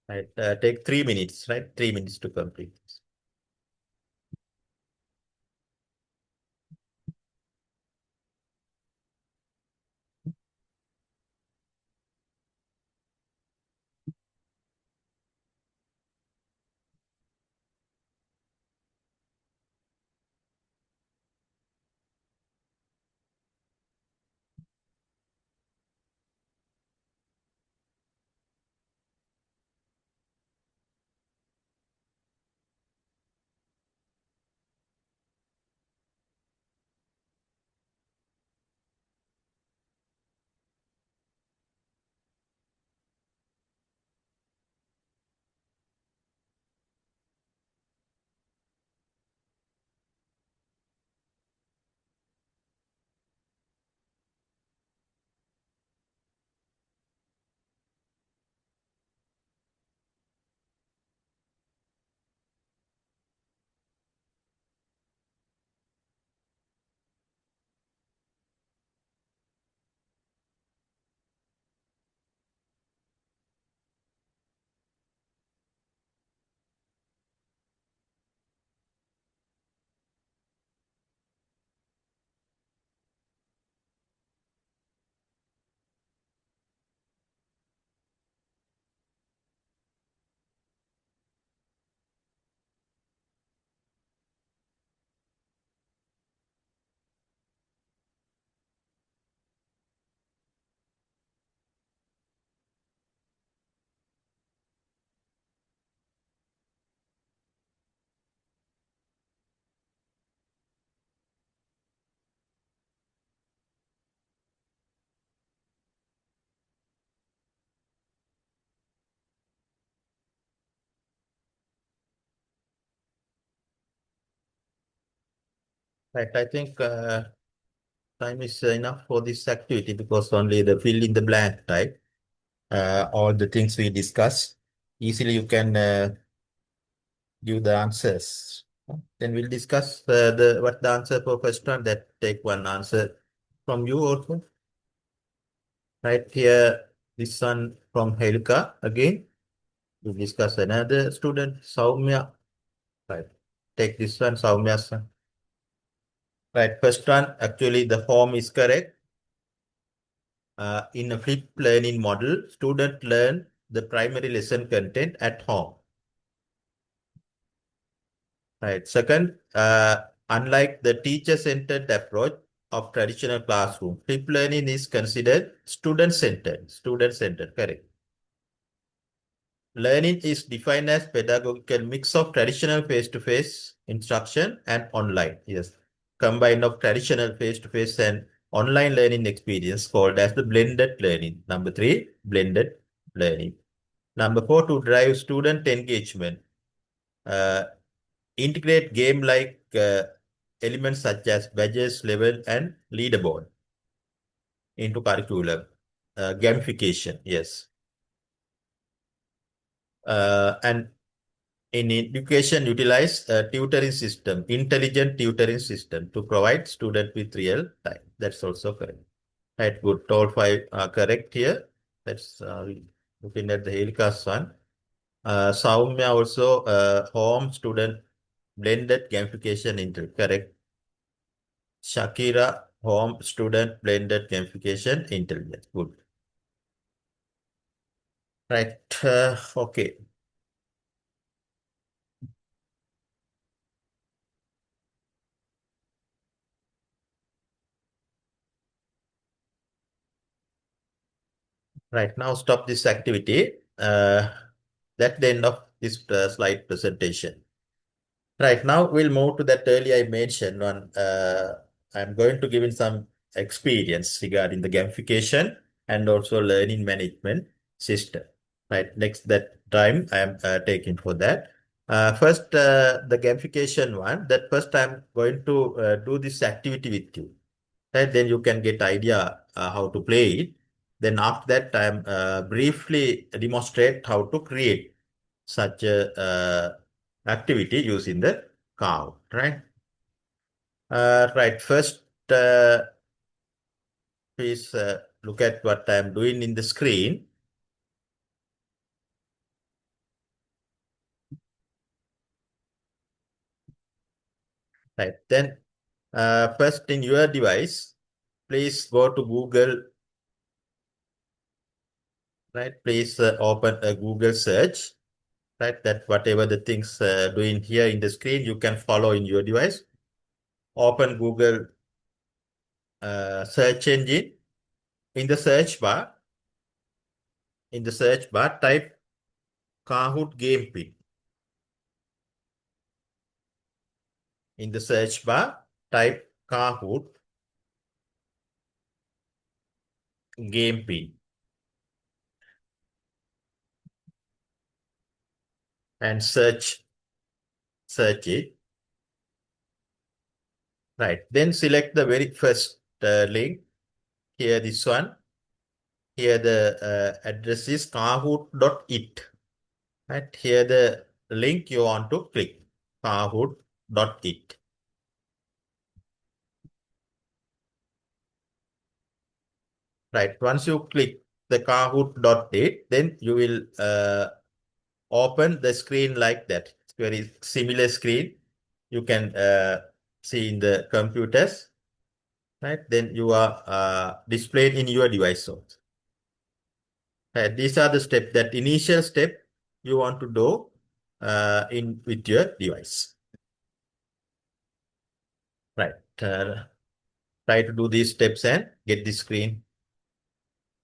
Right. Take 3 minutes, right? 3 minutes to complete this. Right. I think time is enough for this activity because only the fill in the blank type. All the things we discussed. Easily you can give the answers. Then we'll discuss what the answer for first one. That take one answer from you also. Right here, this one from Helka again. We'll discuss another student, Saumya. Right. Take this one, Saumya's one. Right. First one, actually the form is correct. in a flipped learning model, students learn the primary lesson content at home. Right. Second, unlike the teacher-centered approach of traditional classroom, flipped learning is considered student-centered. Student-centered, correct. Learning is defined as pedagogical mix of traditional face-to-face instruction and online. Yes, combine of traditional face-to-face and online learning experience called as the blended learning. Number 3, blended learning. Number 4, to drive student engagement. Integrate game-like elements such as badges, level, and leaderboard into curriculum. Gamification, yes. And in education, utilize a tutoring system, intelligent tutoring system to provide student with real time. That's also correct. Right, good. All 5 are correct here. That's looking at the Helika's one. Saumya also home student blended gamification into correct. Shakira home student blended gamification intelligence. Good. Right. Okay. Right, now stop this activity. That's the end of this slide presentation. Right, now we'll move to that earlier I mentioned one. I'm going to give in some experience regarding the gamification and also learning management system. Right, next that time I'm taking for that. First, the gamification one, that first I'm going to do this activity with you. Right, then you can get idea how to play it. Then after that, I'm briefly demonstrate how to create such a activity using the Kahoot, right? Right, first, please look at what I'm doing in the screen. Right, then first in your device, please go to Google. Right, please open a Google search. Right, that whatever the things doing here in the screen, you can follow in your device. Open Google search engine. In the search bar, type Kahoot game pin. In the search bar, type Kahoot game pin and search it. Right. Then select the very first link. Here, this one. Here, the address is kahoot.it. Right. Here, the link you want to click. Kahoot.it. Right. Once you click the Kahoot.it, then you will open the screen like that. It's very similar screen. You can see in the computers, right? Then you are displayed in your device also. Right. These are the steps, that initial step you want to do in with your device. Right. Try to do these steps and get the screen.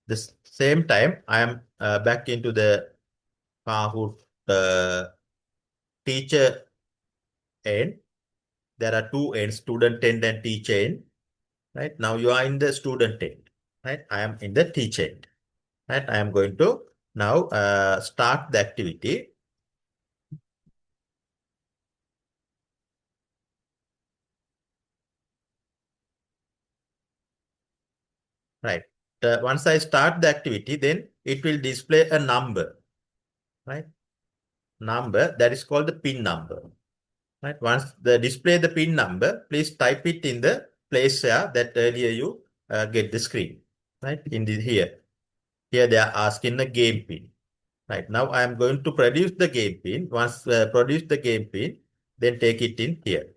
The same time, I am back into the Kahoot teacher end. There are 2 ends, student end and teacher end. Right, now you are in the student end. Right, I am in the teacher end. Right, I am going to now start the activity. Right, once I start the activity, then it will display a number. Right, number that is called the pin number. Right, once the display the pin number, please type it in the place that earlier you get the screen. Right, in the here they are asking the game pin. Right, now I am going to produce the game pin. Once produce the game pin, then take it in here.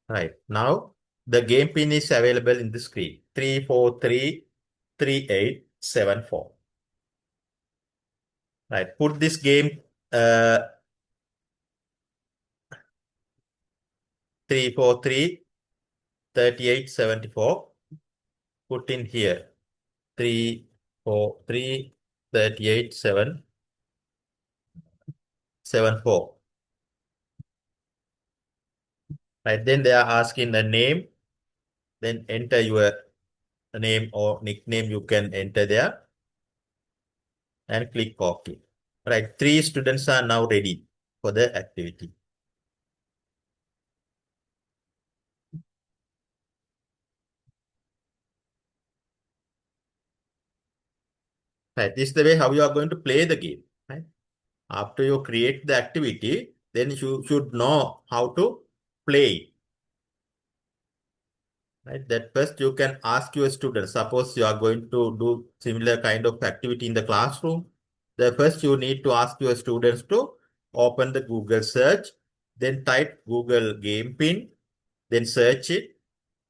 Right. Now the game pin is available in the screen. 3433874. Right. Put this game 3433874. Put in here 3433874. Right. Then they are asking the name. Then enter your name or nickname you can enter there and click OK. Right. 3 students are now ready for the activity. Right. This is the way how you are going to play the game. Right. After you create the activity, then you should know how to play. Right. That first you can ask your students. Suppose you are going to do similar kind of activity in the classroom. The first you need to ask your students to open the Google search, then type Google game pin, then search it,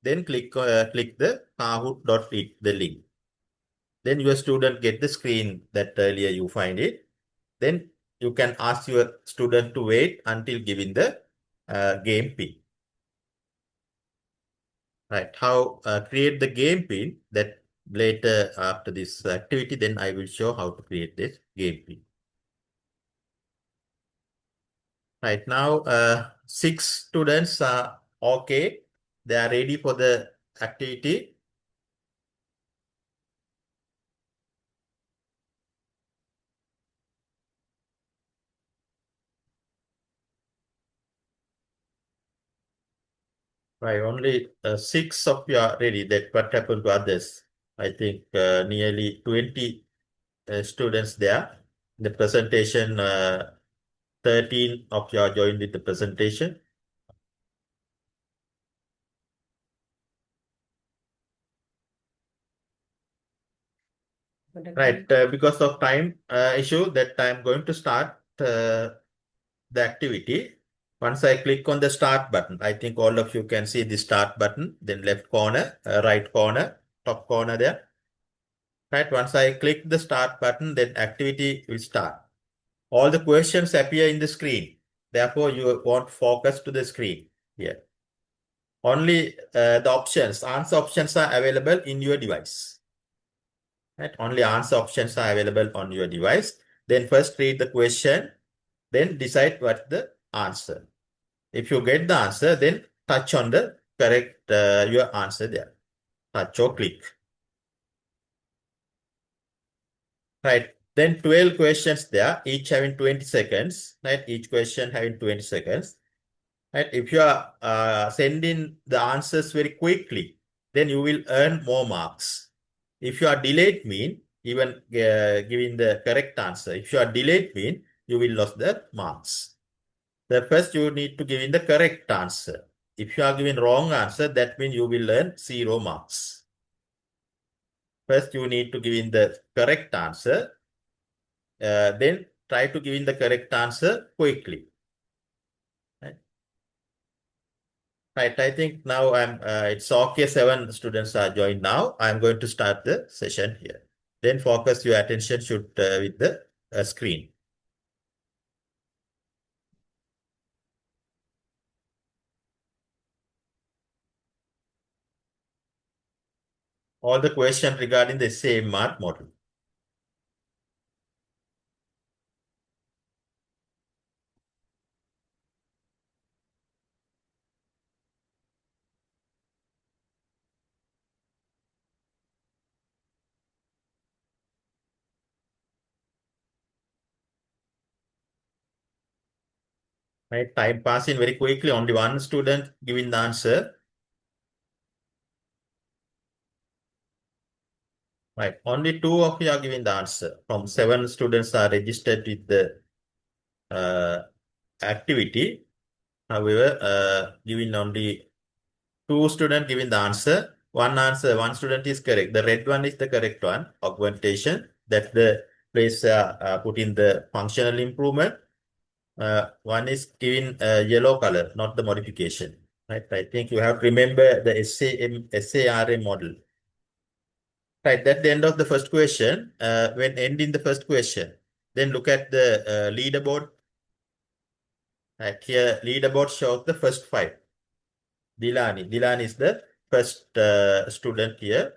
then click the kahoot.it, the link. Then your student get the screen that earlier you find it. Then you can ask your student to wait until giving the game pin. Right. How create the game pin, that later after this activity, then I will show how to create this game pin. Right now, 6 students are okay. They are ready for the activity. Right, only 6 of you are ready. That what happened to others? I think nearly 20 students there. The presentation, 13 of you are joined with the presentation. Right, because of time issue, that I'm going to start the activity. Once I click on the start button, I think all of you can see the start button, then left corner, right corner, top corner there. Right, once I click the start button, then activity will start. All the questions appear in the screen. Therefore, you want focus to the screen here. Only the options, answer options are available in your device. Right? Only answer options are available on your device. Then first read the question, then decide what the answer. If you get the answer, then touch on the correct your answer there. Touch or click. Right. Then 12 questions there, each having 20 seconds. Right. Each question having 20 seconds. Right. If you are sending the answers very quickly, then you will earn more marks. If you are delayed mean, even giving the correct answer, if you are delayed mean, you will lose the marks. The first you need to give in the correct answer. If you are giving wrong answer, that means you will earn 0 marks. First you need to give in the correct answer. Then try to give in the correct answer quickly. Right, I think now it's okay, 7 students are joined now. I'm going to start the session here. Then focus your attention should with the screen. All the questions regarding the same math model. Right, time passing very quickly. Only one student giving the answer. Right, only 2 of you are giving the answer. From 7 students are registered with the activity. However, giving only 2 students giving the answer. One student is correct. The red one is the correct one. Augmentation. That's the place put in the functional improvement. One is given yellow color, not the modification. Right, I think you have to remember the SARA model. Right, that's the end of the first question. When ending the first question, then look at the leaderboard. Right, here leaderboard shows the first 5. Dilani is the first student here,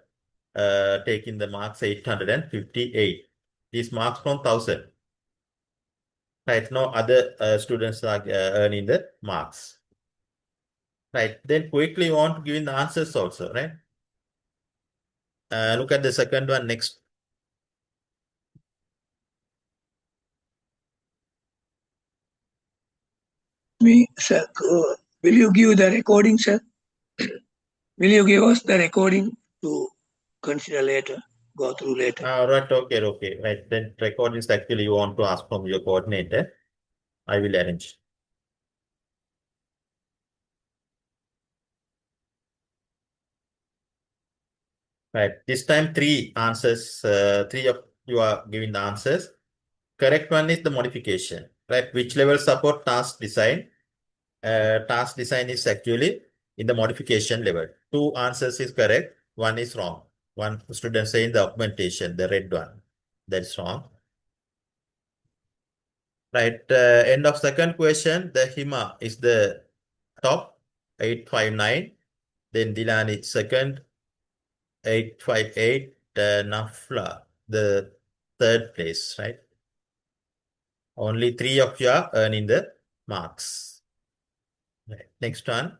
taking the marks 858. These marks from 1000. Right, no other students are earning the marks. Right, then quickly you want to give in the answers also, right? Look at the second one next. Sir, will you give the recording, sir? Will you give us the recording to consider later, go through later? Right, okay. Right, then record is actually you want to ask from your coordinator. I will arrange. Right, this time 3 answers, 3 of you are giving the answers. Correct one is the modification, right? Which level support task design? Task design is actually in the modification level. 2 answers is correct, 1 is wrong. One student saying the augmentation, the red one. That's wrong. Right, end of second question, the HIMA is the top, 859. Then Dilani second, 858. Nafla, the third place, right? Only 3 of you are earning the marks. Right. Next one.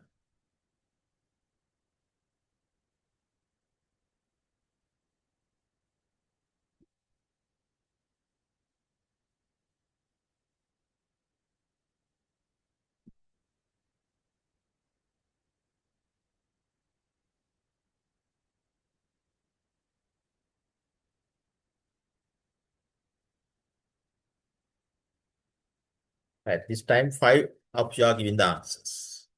Right, this time 5 of you are giving the answers.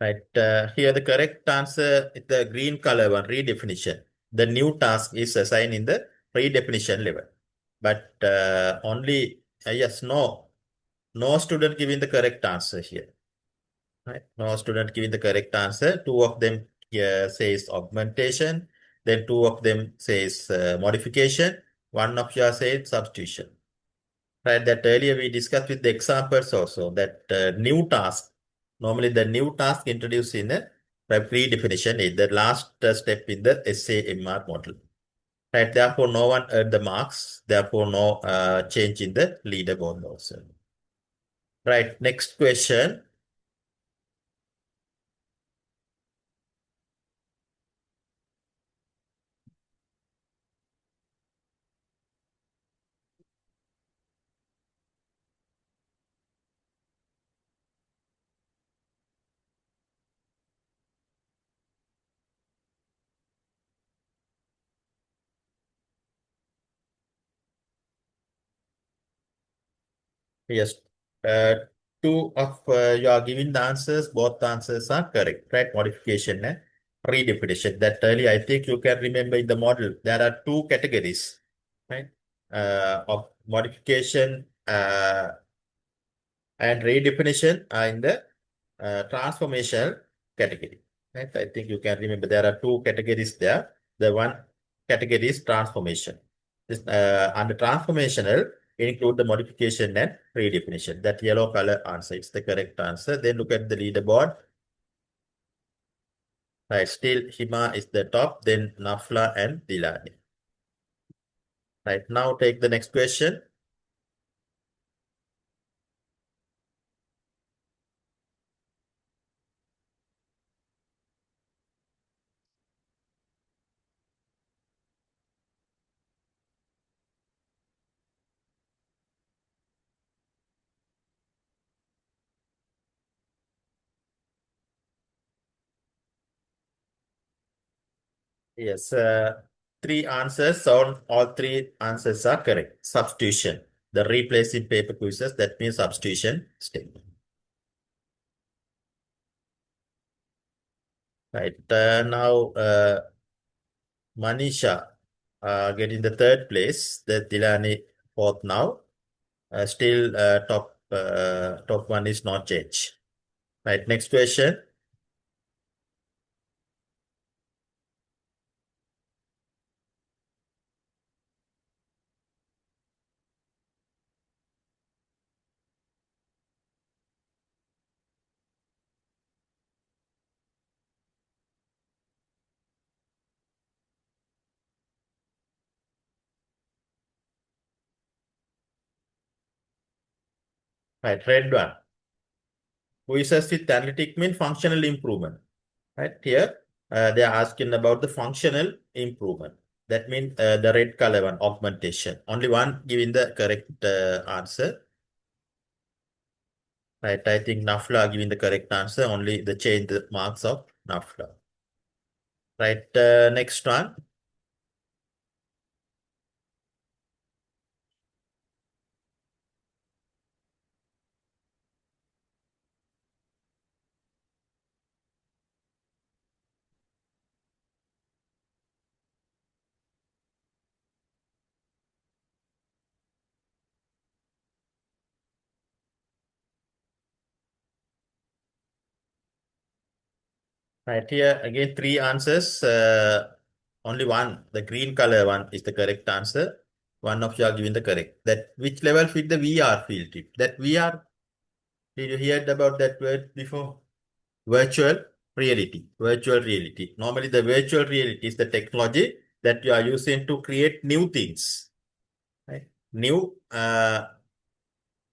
Right, here the correct answer is the green color one, redefinition. The new task is assigned in the redefinition level. But only, yes, no student giving the correct answer here. Right, no student giving the correct answer. 2 of them here says augmentation. Then 2 of them says modification. 1 of you says substitution. Right, that earlier we discussed with the examples also that new task, normally the new task introduced in a predefinition is the last step in the SAMR model. Right, therefore no one earned the marks, therefore no change in the leaderboard also. Right, next question. Yes, uh, 2 of you are giving the answers, both answers are correct, right? Modification and redefinition. That earlier, I think you can remember in the model, there are 2 categories, right? Of modification and redefinition are in the transformational category, right? I think you can remember there are 2 categories there. The one category is transformation. This, under transformational, include the modification and redefinition. That yellow color answer is the correct answer. Then look at the leaderboard. Right, still Hima is the top, then Nafla and Dilani. Right, now take the next question. Yes, 3 answers. So all 3 answers are correct. Substitution. The replacing paper quizzes, that means substitution step. Right. Now, Manisha getting the third place. The Dilani fourth now. Still top one is not changed. Right. Next question. Right. Red one. Quizzes with analytic mean functional improvement. Right here, they are asking about the functional improvement. That means the red color one, augmentation. Only one giving the correct answer. Right, I think Nafla giving the correct answer. Only the change the marks of Nafla. Right, next one. Right here, again, three answers. Only one, the green color one is the correct answer. One of you are giving the correct. That which level fit the VR field trip? That VR, did you hear about that word before? Virtual reality. Virtual reality. Normally, the virtual reality is the technology that you are using to create new things. Right? New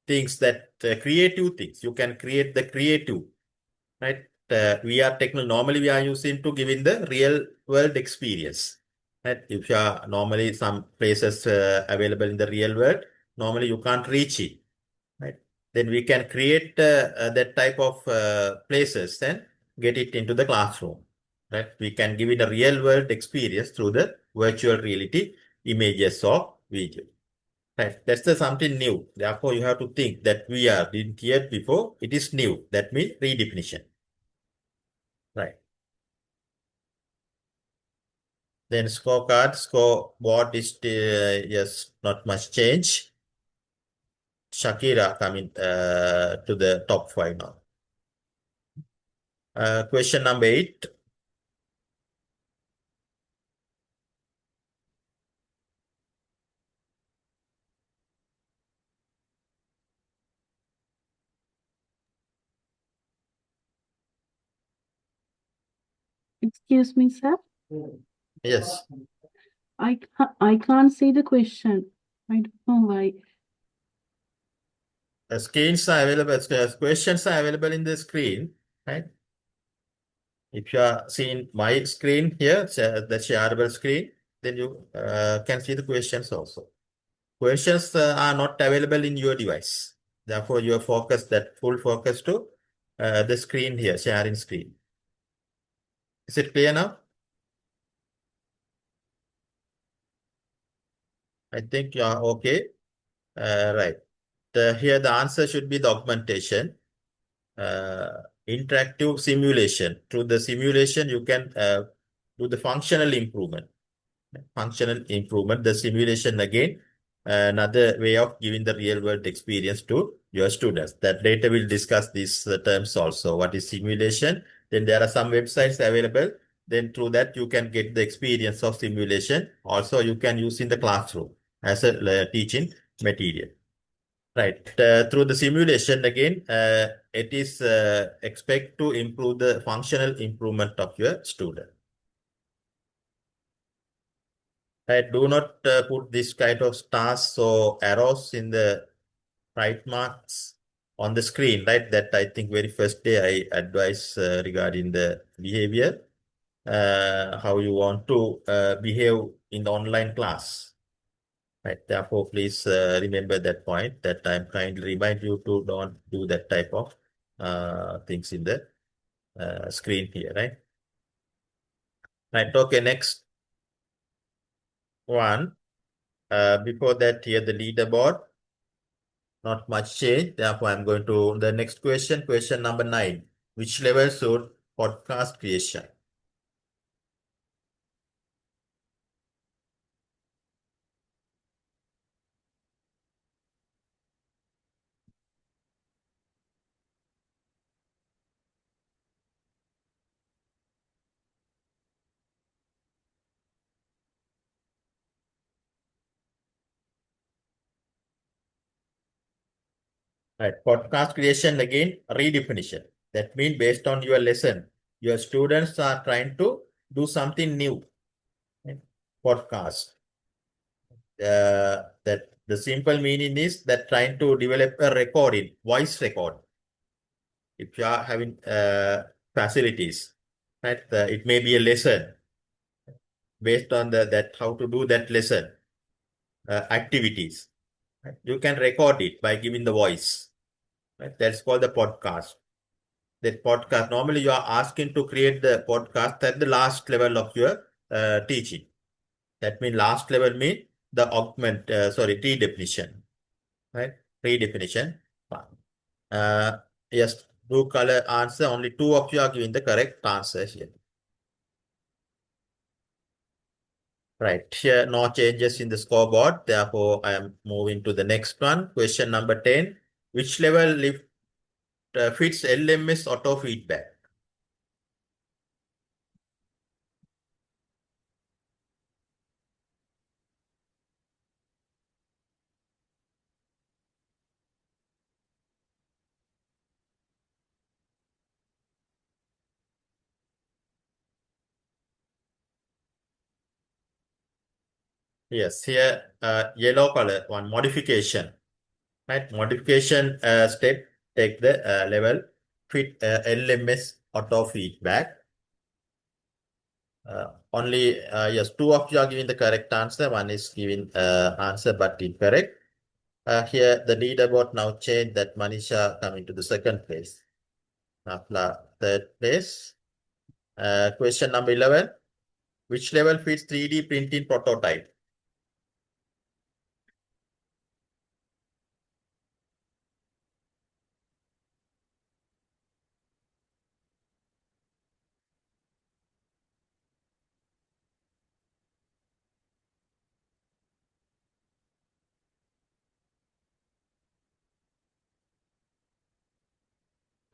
things that creative things. You can create the creative. Right? VR technology normally we are using to giving the real world experience. Right? If you are normally some places available in the real world, normally you can't reach it. Right? Then we can create that type of places and get it into the classroom. Right? We can give it a real world experience through the virtual reality images or video. Right? That's the something new. Therefore, you have to think that we are didn't hear before. It is new. That means redefinition. Right. Then scoreboard is yes, not much change. Shakira coming to the top five now. Question number 8. Excuse me, sir. Yes. I can't see the question. I don't know why. Screens are available, questions are available in the screen, right? If you are seeing my screen here, the shareable screen, then you can see the questions also. Questions are not available in your device. Therefore, you are focused, that full focus to the screen here, sharing screen. Is it clear now? I think you are okay. Right. Here the answer should be the augmentation. Interactive simulation. Through the simulation, you can do the functional improvement. Functional improvement, the simulation again, another way of giving the real world experience to your students. That later we'll discuss these terms also. What is simulation? Then there are some websites available. Then through that, you can get the experience of simulation. Also, you can use in the classroom as a teaching material. Right. Through the simulation, again, it is expect to improve the functional improvement of your student. Right. Do not put this kind of stars or arrows in the right marks on the screen, right? That I think very first day I advise regarding the behavior, how you want to behave in the online class. Right. Therefore, please remember that point, that I'm kindly remind you to don't do that type of things in the screen here, right? Right. Okay. Next one. Before that, here the leaderboard. Not much change. Therefore, I'm going to the next question. Question number 9. Which level should podcast creation? Right. Podcast creation again, redefinition. That means based on your lesson, your students are trying to do something new. Right? Podcast. That the simple meaning is that trying to develop a recording, voice record. If you are having facilities, right? It may be a lesson based on that how to do that lesson activities. Right? You can record it by giving the voice. Right? That's called the podcast. That podcast, normally you are asking to create the podcast at the last level of your teaching. That means last level means the redefinition, right? Redefinition. Uh, yes, blue color answer. Only two of you are giving the correct answer here. Right, here no changes in the scoreboard. Therefore, I am moving to the next one. Question number 10. Which level lift fits LMS auto feedback? Yes, here yellow color one modification. Right, modification step take the level fit LMS auto feedback. Only yes, two of you are giving the correct answer. One is giving answer but incorrect. Here the leaderboard now changed that Manisha coming to the second place. Nafla third place. Question number 11. Which level fits 3D printing prototype?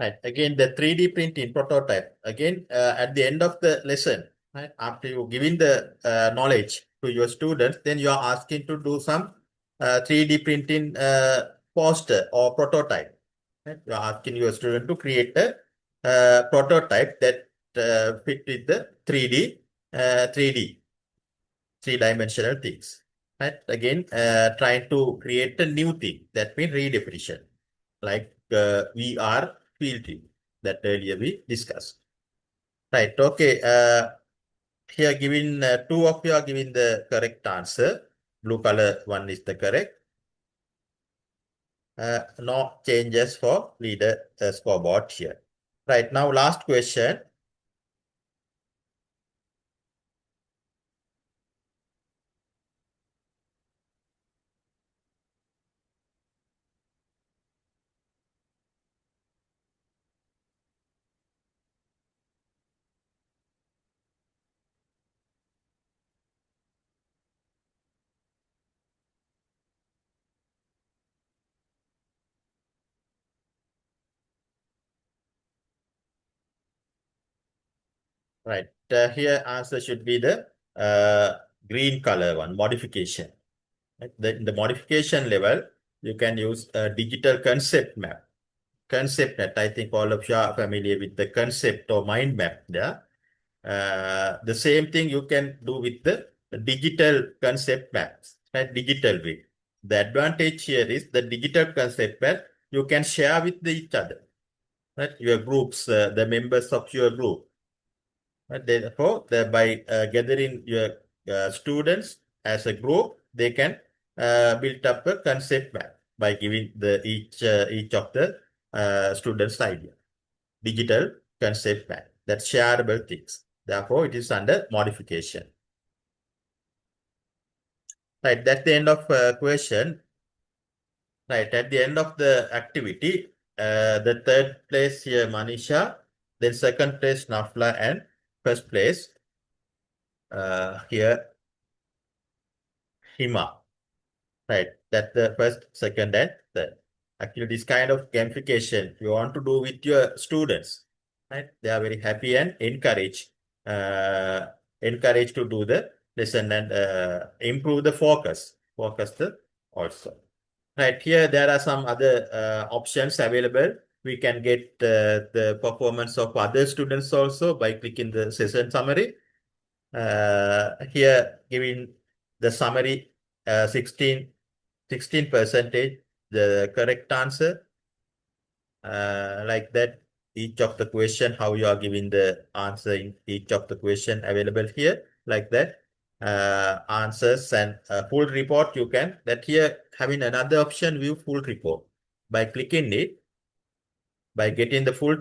Right. Again, the 3D printing prototype. Again, at the end of the lesson, right, after you giving the knowledge to your students, then you are asking to do some 3D printing poster or prototype. Right? You are asking your student to create a prototype that fit with the 3D, 3D, three-dimensional things. Right? Again, trying to create a new thing. That means redefinition, like VR field trip that earlier we discussed. Right. Okay. Here, given two of you are giving the correct answer. Blue color one is the correct. No changes for leader scoreboard here. Right. Now, last question. Right. Here, answer should be the green color one, modification. Right? In the modification level, you can use a digital concept map. Concept net, I think all of you are familiar with the concept or mind map there. The same thing you can do with the digital concept maps, right? Digital way. The advantage here is the digital concept map you can share with each other, right? Your groups, the members of your group. Right? Therefore, by gathering your students as a group, they can build up a concept map by giving each of the students idea. Digital concept map, that's shareable things. Therefore, it is under modification. Right, that's the end of question. Right, at the end of the activity, the third place here, Manisha, then second place, Nafla, and first place, here, Hima. Right, that's the first, second, and third. Actually, this kind of gamification you want to do with your students, right? They are very happy and uh, encouraged to do the lesson and improve the focus also. Right here, there are some other options available. We can get the performance of other students also by clicking the session summary. Here, giving the summary 16% the correct answer. Like that, each of the question, how you are giving the answer in each of the question available here, like that. Answers and full report you can, that here having another option, view full report. By clicking it, by getting the full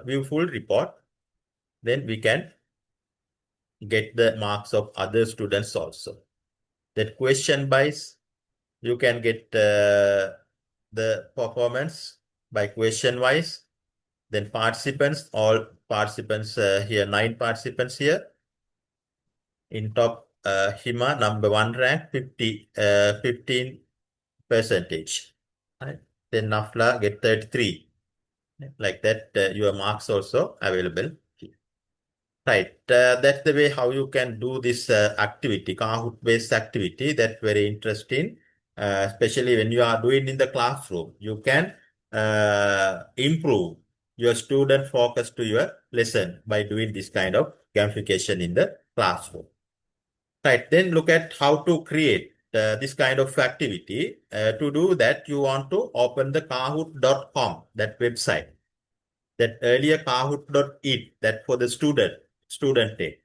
view full report, then we can get the marks of other students also. That question wise, you can get the performance by question wise. Then participants, all participants here, 9 participants here. In top, Hima, number 1 rank, 15 percentage. Right? Then Nafla get 33. Like that, your marks also available. Right, that's the way how you can do this activity, Kahoot-based activity. That's very interesting, especially when you are doing in the classroom. You can improve your student focus to your lesson by doing this kind of gamification in the classroom. Right, then look at how to create this kind of activity. To do that, you want to open the kahoot.com, that website. That earlier kahoot.it, that for the student day.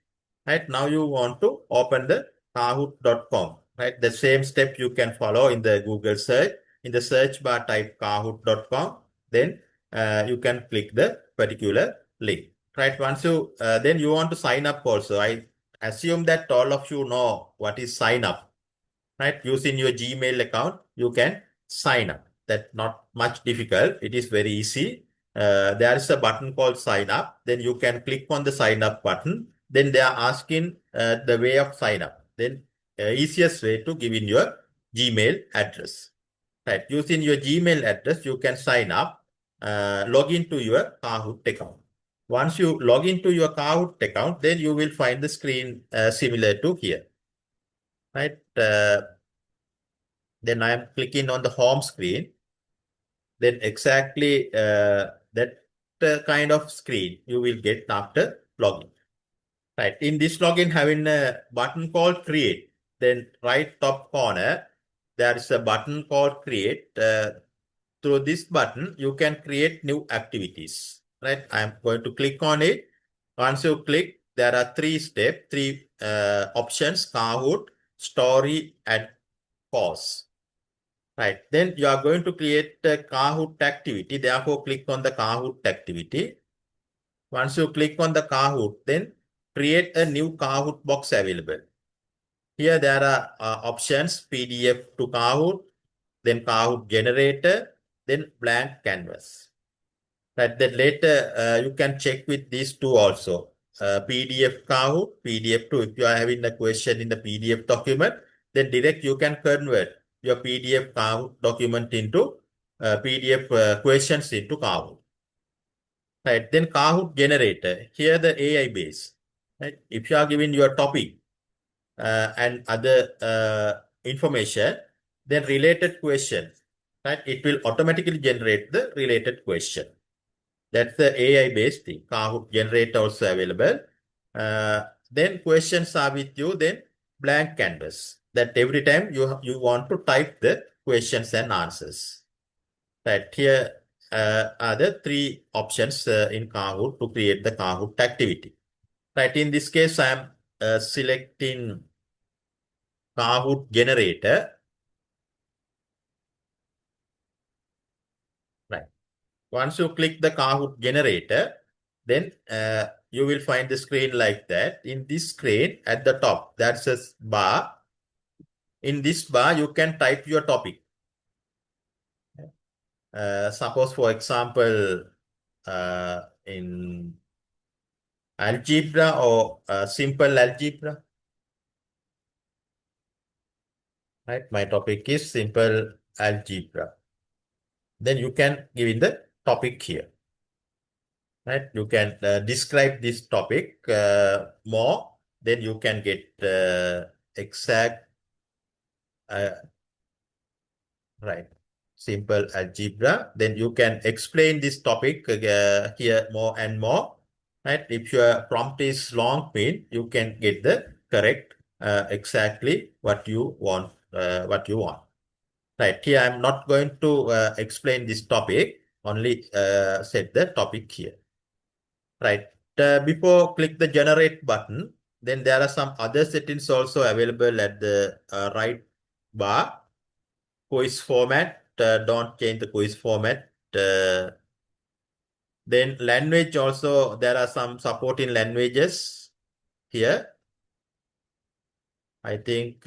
Right, now you want to open the kahoot.com. Right, the same step you can follow in the Google search. In the search bar, type kahoot.com. Then you can click the particular link. Right, once you then you want to sign up also. I assume that all of you know what is sign up. Right, using your Gmail account, you can sign up. That's not much difficult. It is very easy. There is a button called sign up. Then you can click on the sign up button. Then they are asking the way of sign up. Then easiest way to give in your Gmail address. Right, using your Gmail address, you can sign up, log into your Kahoot account. Once you log into your Kahoot account, then you will find the screen similar to here. Right. Then I am clicking on the home screen. Then exactly that kind of screen you will get after login. Right. In this login, having a button called create. Then right top corner, there is a button called create. Through this button, you can create new activities. Right. I am going to click on it. Once you click, there are 3 steps, 3 options: Kahoot, story, and pause. Right. Then you are going to create a Kahoot activity. Therefore, click on the Kahoot activity. Once you click on the Kahoot, then create a new Kahoot box available. Here there are options: PDF to Kahoot, then Kahoot generator, then blank canvas. Right. Then later you can check with these two also. PDF Kahoot, PDF to, if you are having a question in the PDF document, then direct you can convert your PDF Kahoot document into PDF questions into Kahoot. Right. Then Kahoot generator. Here the AI base. Right. If you are given your topic and other information, then related question. Right. It will automatically generate the related question. That's the AI-based thing. Kahoot generator also available. Then questions are with you. Then blank canvas. That every time you want to type the questions and answers. Right here are the 3 options in Kahoot to create the Kahoot activity. Right. In this case, I am selecting Kahoot generator. Right. Once you click the Kahoot generator, then you will find the screen like that. In this screen at the top, that's a bar. In this bar, you can type your topic. Suppose, for example, in algebra or simple algebra. Right, my topic is simple algebra. Then you can give in the topic here. Right, you can describe this topic more. Then you can get exact Right. Simple algebra. Then you can explain this topic here more and more. Right. If your prompt is long mean, you can get the correct exactly what you want. Right. Here I'm not going to explain this topic. Only set the topic here. Right. Before click the generate button, then there are some other settings also available at the right bar. Quiz format, don't change the quiz format. Then language also, there are some supporting languages here. I think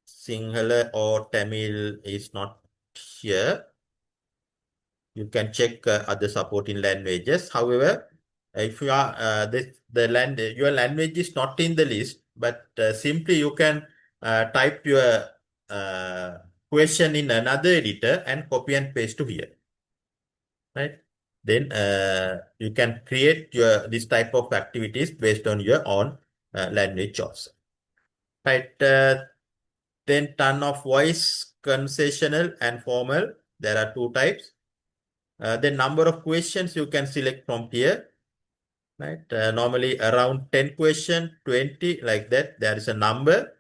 Sinhala or Tamil is not here. You can check other supporting languages. However, if you are your language is not in the list, but simply you can type your question in another editor and copy and paste to here. Right? Then you can create this type of activities based on your own language also. Right? Then ton of voice, conversational and formal. There are two types. The number of questions you can select from here. Right? Normally around 10 questions, 20 like that. There is a number.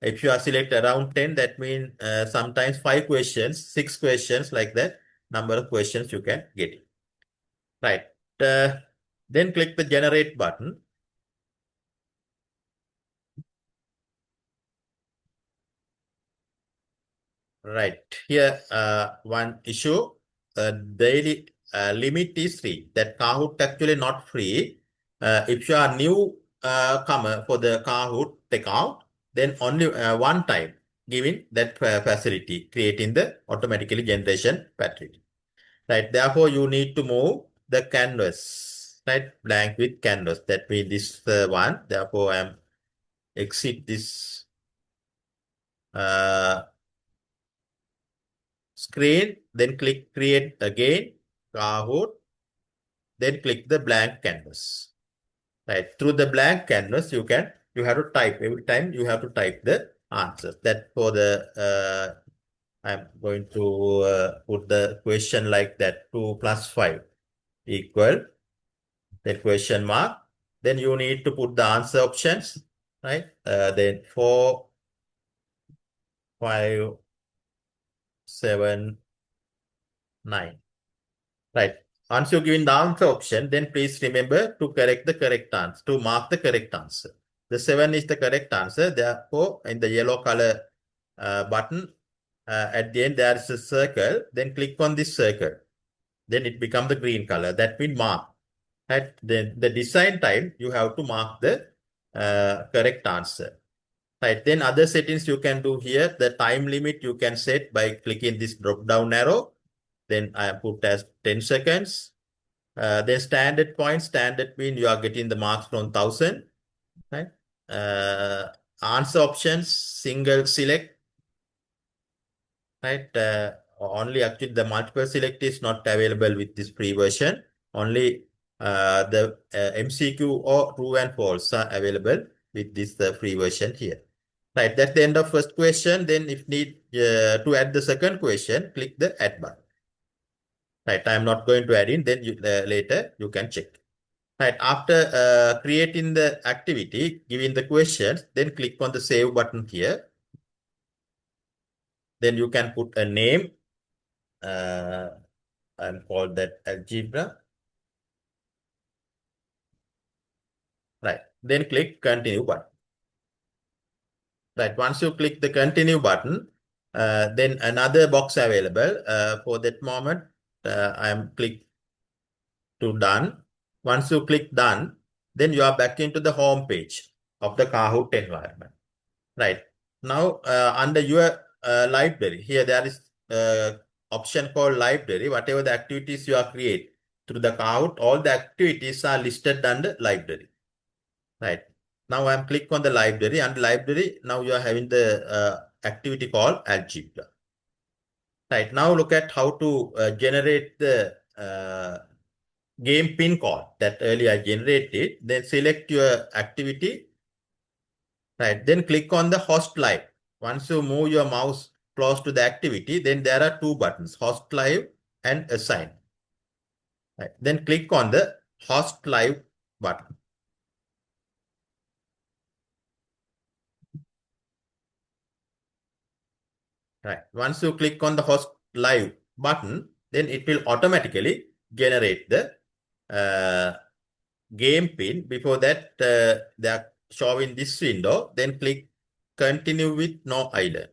If you are select around 10, that means sometimes 5 questions, 6 questions like that. Number of questions you can get it. Right. Then click the generate button. Right. Here, one issue, daily limit is free. That Kahoot actually not free. If you are new comer for the Kahoot account, then only one time giving that facility, creating the automatically generation facility. Right. Therefore, you need to move the canvas, right? Blank with canvas. That means this one. Therefore, I am exit this screen, then click create again, Kahoot, then click the blank canvas. Right. Through the blank canvas, you have to type every time you have to type the answers. That for the I'm going to put the question like that 2 plus 5 equal then question mark. Then you need to put the answer options, right? Then 4, 5, 7, 9. Right. Once you given the answer option, then please remember to correct the correct answer, to mark the correct answer. The 7 is the correct answer. Therefore, in the yellow color button, at the end there is a circle. Then click on this circle. Then it becomes the green color. That means mark. Right. Then the design time, you have to mark the correct answer. Right. Then other settings you can do here. The time limit you can set by clicking this drop down arrow. Then I put as 10 seconds. Then standard point, standard mean you are getting the marks from 1000. Right? Answer options, single select. Right? Only actually the multiple select is not available with this free version. Only the MCQ or true and false are available with this free version here. Right, that's the end of first question. Then if need to add the second question, click the add button. Right, I'm not going to add in, then later you can check. Right, after creating the activity, giving the questions, then click on the save button here. Then you can put a name. I'm called that algebra. Right, then click continue button. Right, once you click the continue button, then another box available. For that moment, I'm click to done. Once you click done, then you are back into the home page of the Kahoot environment. Right. Now, under your library, here there is option called library. Whatever the activities you are create through the Kahoot, all the activities are listed under library. Right. Now I'm click on the library. Under library, now you are having the activity called algebra. Right. Now look at how to generate the game pin code that earlier I generated. Then select your activity. Right. Then click on the host live. Once you move your mouse close to the activity, then there are two buttons, host live and assign. Right. Then click on the host live button. Right. Once you click on the host live button, then it will automatically generate the game pin. Before that, they are showing this window. Then click continue with no island.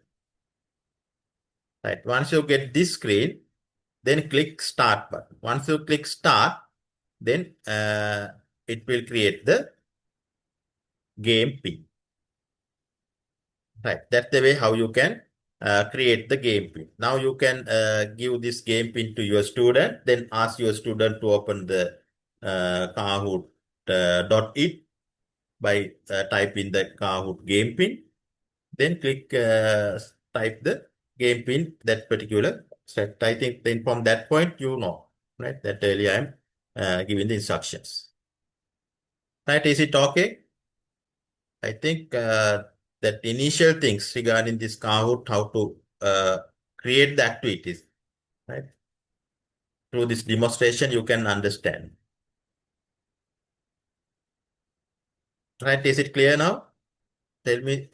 Right. Once you get this screen, then click start button. Once you click start, then it will create the game pin. Right. That's the way how you can create the game pin. Now you can give this game pin to your student, then ask your student to open the Kahoot.it by typing the Kahoot game pin. Then click type the game pin that particular set. I think then from that point you know, right? That earlier I'm giving the instructions. Right? Is it okay? I think that initial things regarding this Kahoot, how to create the activities, right? Through this demonstration, you can understand. Right? Is it clear now? Tell me.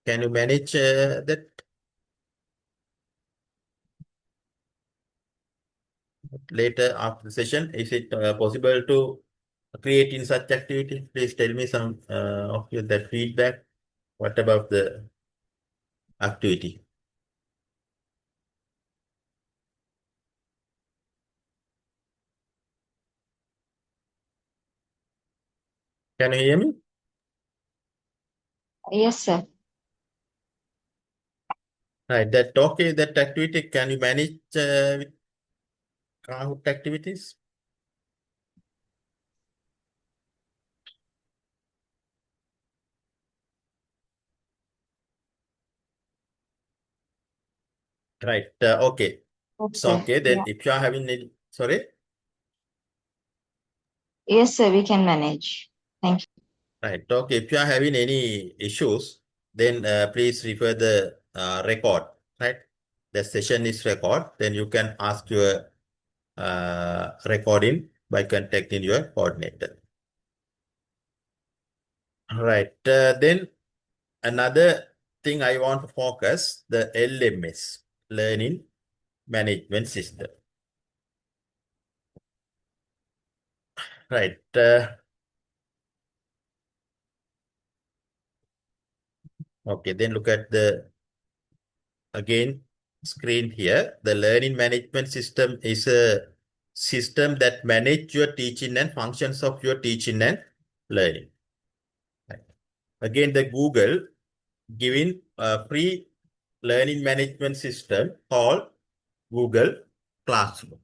Can you manage that later after the session? Is it possible to create in such activity? Please tell me some of you that feedback. What about the activity? Can you hear me? Yes, sir. Right. That okay. That activity. Can you manage with Kahoot activities? Right. Okay. Okay, So, sir. okay. Then Yeah. if you are having any, sorry. Yes, sir, we can manage. Thank you. Right. Okay. If you are having any issues, then please refer the record. Right. The session is record. Then you can ask your recording by contacting your coordinator. Right. Then another thing I want to focus the LMS, Learning Management System. Right. Okay. Then look at the again screen here. The learning management system is a system that manage your teaching and functions of your teaching and learning. Right. Again, the Google giving a free learning management system called Google Classroom.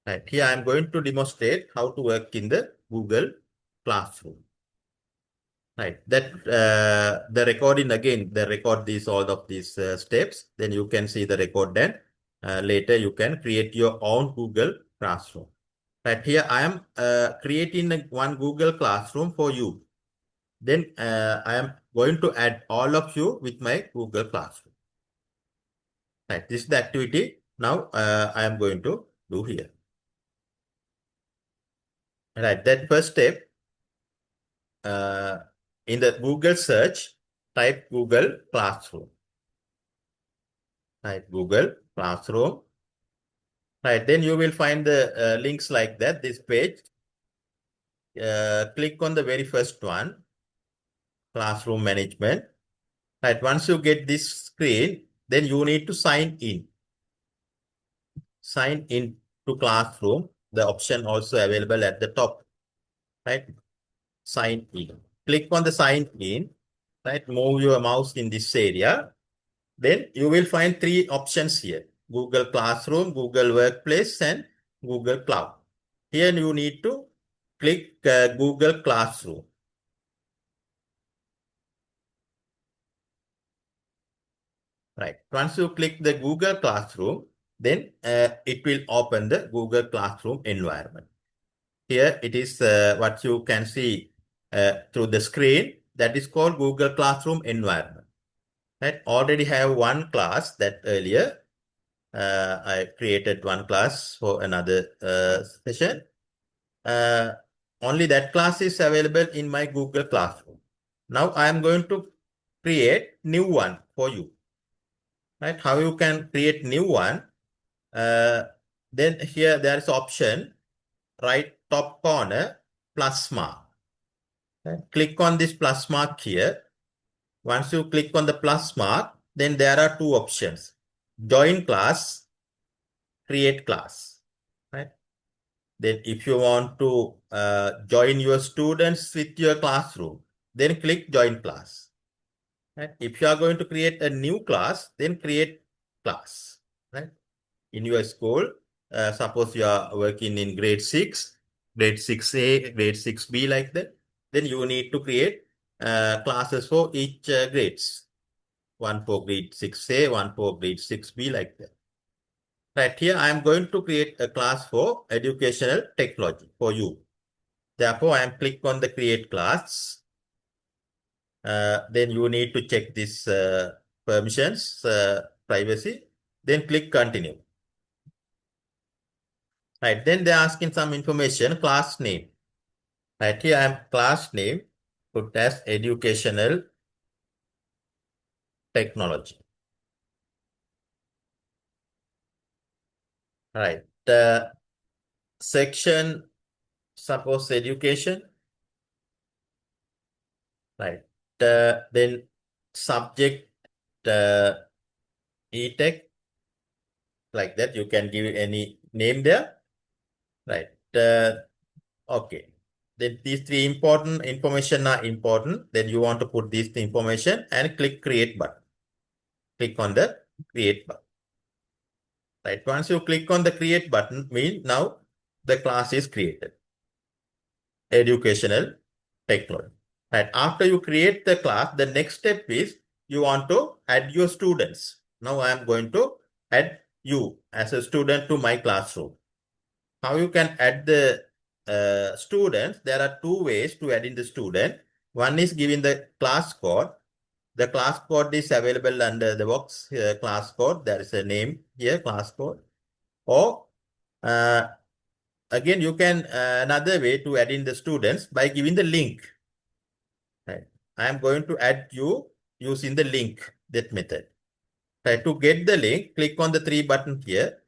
Right. Here I'm going to demonstrate how to work in the Google Classroom. Right. That the recording again, the record these all of these steps. Then you can see the record. Then later you can create your own Google Classroom. Right here I am creating one Google Classroom for you. Then I am going to add all of you with my Google Classroom. Right. This is the activity. Now I am going to do here. Right. That first step. In the Google search, type Google Classroom. Type Google Classroom. Right, then you will find the links like that, this page. Click on the very first one, Classroom Management. Right, once you get this screen, then you need to sign in. Sign in to Classroom. The option also available at the top. Right, sign in. Click on the sign in. Right, move your mouse in this area. Then you will find three options here. Google Classroom, Google Workplace, and Google Cloud. Here you need to click Google Classroom. Right. Once you click the Google Classroom, then it will open the Google Classroom environment. Here it is what you can see through the screen. That is called Google Classroom environment. Right? Already have one class that earlier I created one class for another session. Only that class is available in my Google Classroom. Now I am going to create new one for you. Right? How you can create new one? Then here there is option right top corner plus mark. Right? Click on this plus mark here. Once you click on the plus mark, then there are two options: join class, create class. Right? Then if you want to join your students with your classroom, then click join class. Right? If you are going to create a new class, then create class. Right? In your school, suppose you are working in grade 6, grade 6A, grade 6B, like that, then you need to create classes for each grades. One for grade 6A, one for grade 6B, like that. Right here, I am going to create a class for educational technology for you. Therefore, I am click on the create class. Then you need to check this permissions, privacy, then click continue. Right, then they're asking some information, class name. Right here, I am class name, put as educational technology. Right, the section, suppose education. Right, then subject, e-tech, like that. You can give any name there. Right, okay. Then these three important information are important. Then you want to put this information and click create button. Click on the create button. Right. Once you click on the create button, mean now the class is created. Educational technology. Right. After you create the class, the next step is you want to add your students. Now I am going to add you as a student to my classroom. How you can add the students? There are two ways to add in the student. One is giving the class code. The class code is available under the box class code. There is a name here, class code. Or again, you can another way to add in the students by giving the link. Right. I am going to add you using the link, that method. Right. To get the link, click on the three button here.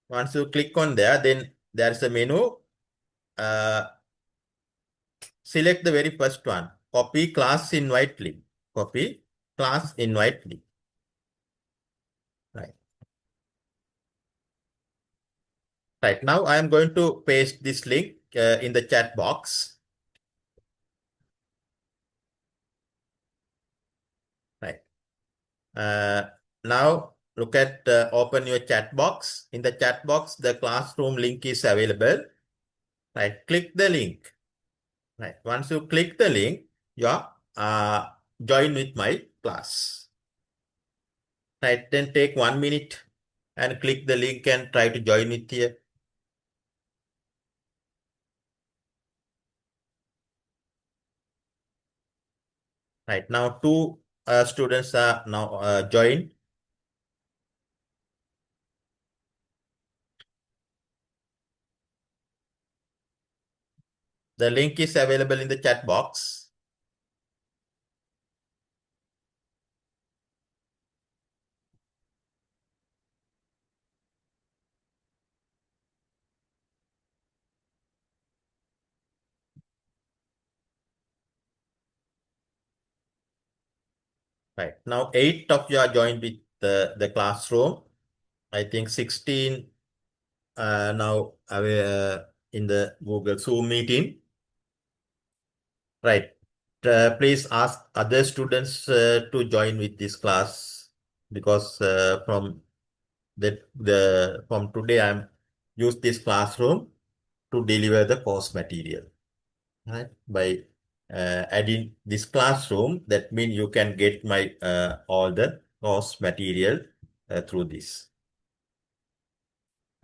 Once you click on there, then there's a menu. Select the very first one. Copy class invite link. Copy class invite link. Right. Right. Now I am going to paste this link in the chat box. Right. Now look at open your chat box. In the chat box, the classroom link is available. Right. Click the link. Right. Once you click the link, you are join with my class. Right. Then take 1 minute and click the link and try to join it here. Right. Now two students are now joined. The link is available in the chat box. Right. Now 8 of you are joined with the classroom. I think 16 now in the Google Zoom meeting. Right. Please ask other students to join with this class, because from today I'm use this classroom to deliver the course material. Right? By adding this classroom, that means you can get my all the course material through this.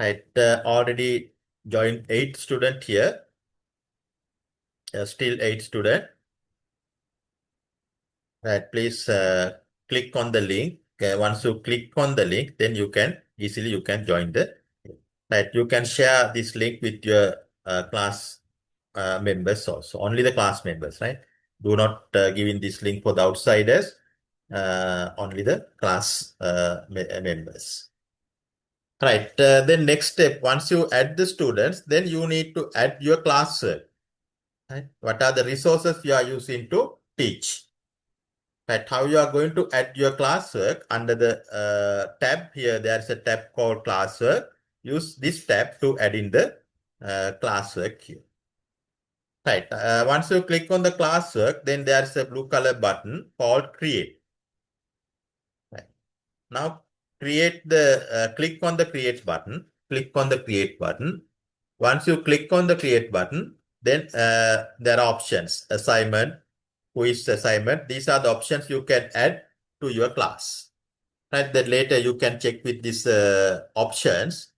Right, already joined 8 students here. Still 8 students. Right, please click on the link. Once you click on the link, then you can easily join the. Right, you can share this link with your class members also. Only the class members, right? Do not give in this link for the outsiders. Only the class members. Right. Then next step, once you add the students, then you need to add your classwork. Right? What are the resources you are using to teach? Right? How you are going to add your classwork under the tab here? There is a tab called classwork. Use this tab to add in the classwork here. Right. Once you click on the classwork, then there is a blue color button called create. Right. Now click on the create button. Click on the create button. Once you click on the create button, then there are options: assignment, quiz assignment. These are the options you can add to your class. Right. Then later you can check with these options.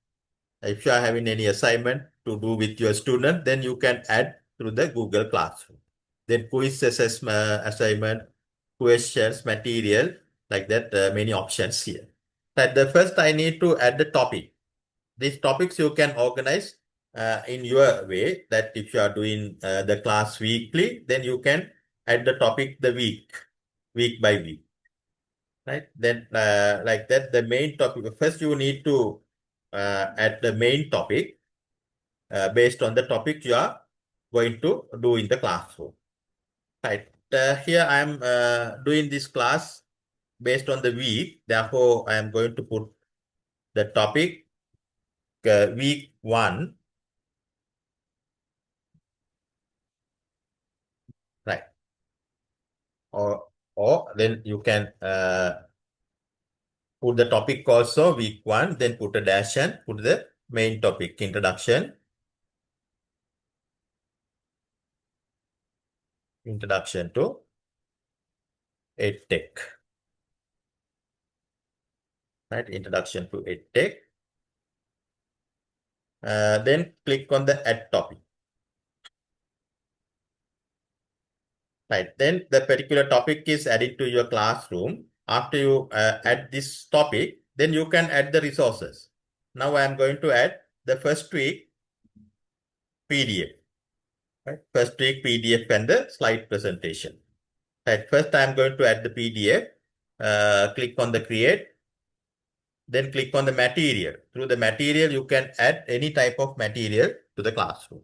If you are having any assignment to do with your student, then you can add through the Google Classroom. Then quiz assessment, assignment, questions, material, like that, many options here. But the first I need to add the topic. These topics you can organize in your way, that if you are doing the class weekly, then you can add the topic the week by week. Right? Then like that, the main topic, first you need to add the main topic based on the topic you are going to do in the classroom. Right. Here I am doing this class based on the week. Therefore, I am going to put the topic week 1. Right. Or then you can put the topic also week 1, then put a dash and put the main topic, introduction to EdTech. Right, introduction to EdTech. Then click on the add topic. Right, then the particular topic is added to your classroom. After you add this topic, then you can add the resources. Now I am going to add the first week PDF. Right, first week PDF and the slide presentation. Right, first I am going to add the PDF. Click on the create. Then click on the material. Through the material, you can add any type of material to the classroom.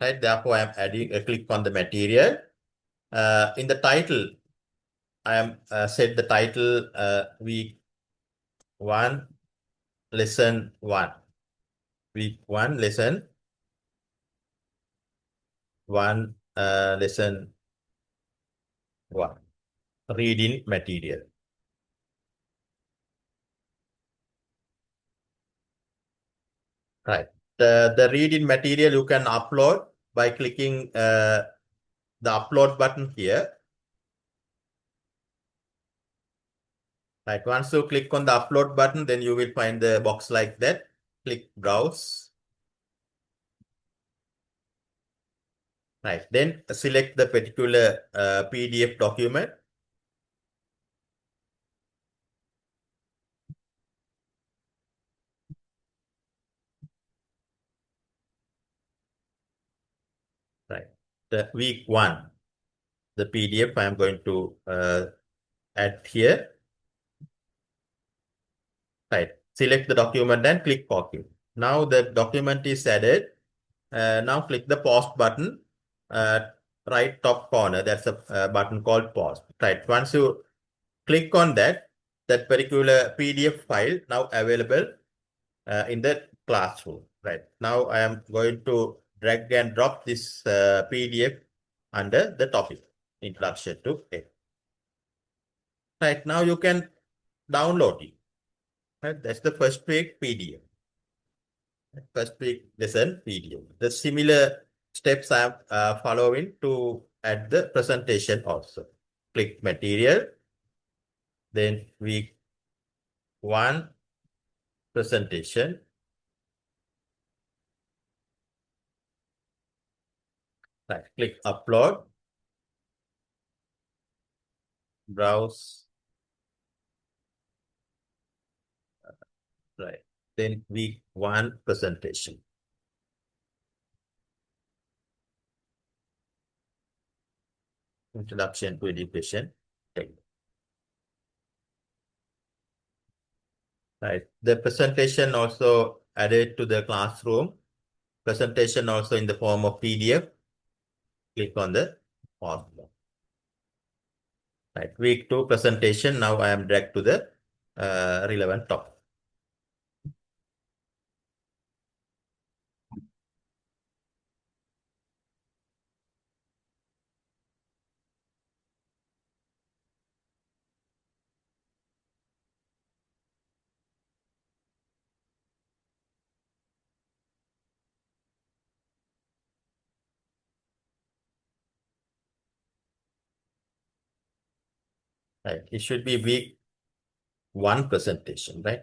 Right, therefore I am adding a click on the material. In the title, I am set the title week 1 lesson 1. Week 1 lesson 1 lesson 1 reading material. Right. The reading material you can upload by clicking the upload button here. Right. Once you click on the upload button, then you will find the box like that. Click browse. Right. Then select the particular PDF document. Right. The week 1, the PDF I am going to add here. Right. Select the document and click copy. Now the document is added. Now click the pause button. Right top corner, that's a button called pause. Right. Once you click on that particular PDF file now available in the classroom. Right. Now I am going to drag and drop this PDF under the topic, introduction to it. Right. Now you can download it. Right. That's the first week PDF. First week lesson PDF. The similar steps I am following to add the presentation also. Click material, then week one presentation. Right, click upload, browse, right, then week one presentation. Introduction to education. Right, the presentation also added to the classroom. Presentation also in the form of PDF. Click on the formula. Right, week two presentation. Now I am dragged to the relevant topic. Right, it should be week one presentation, right?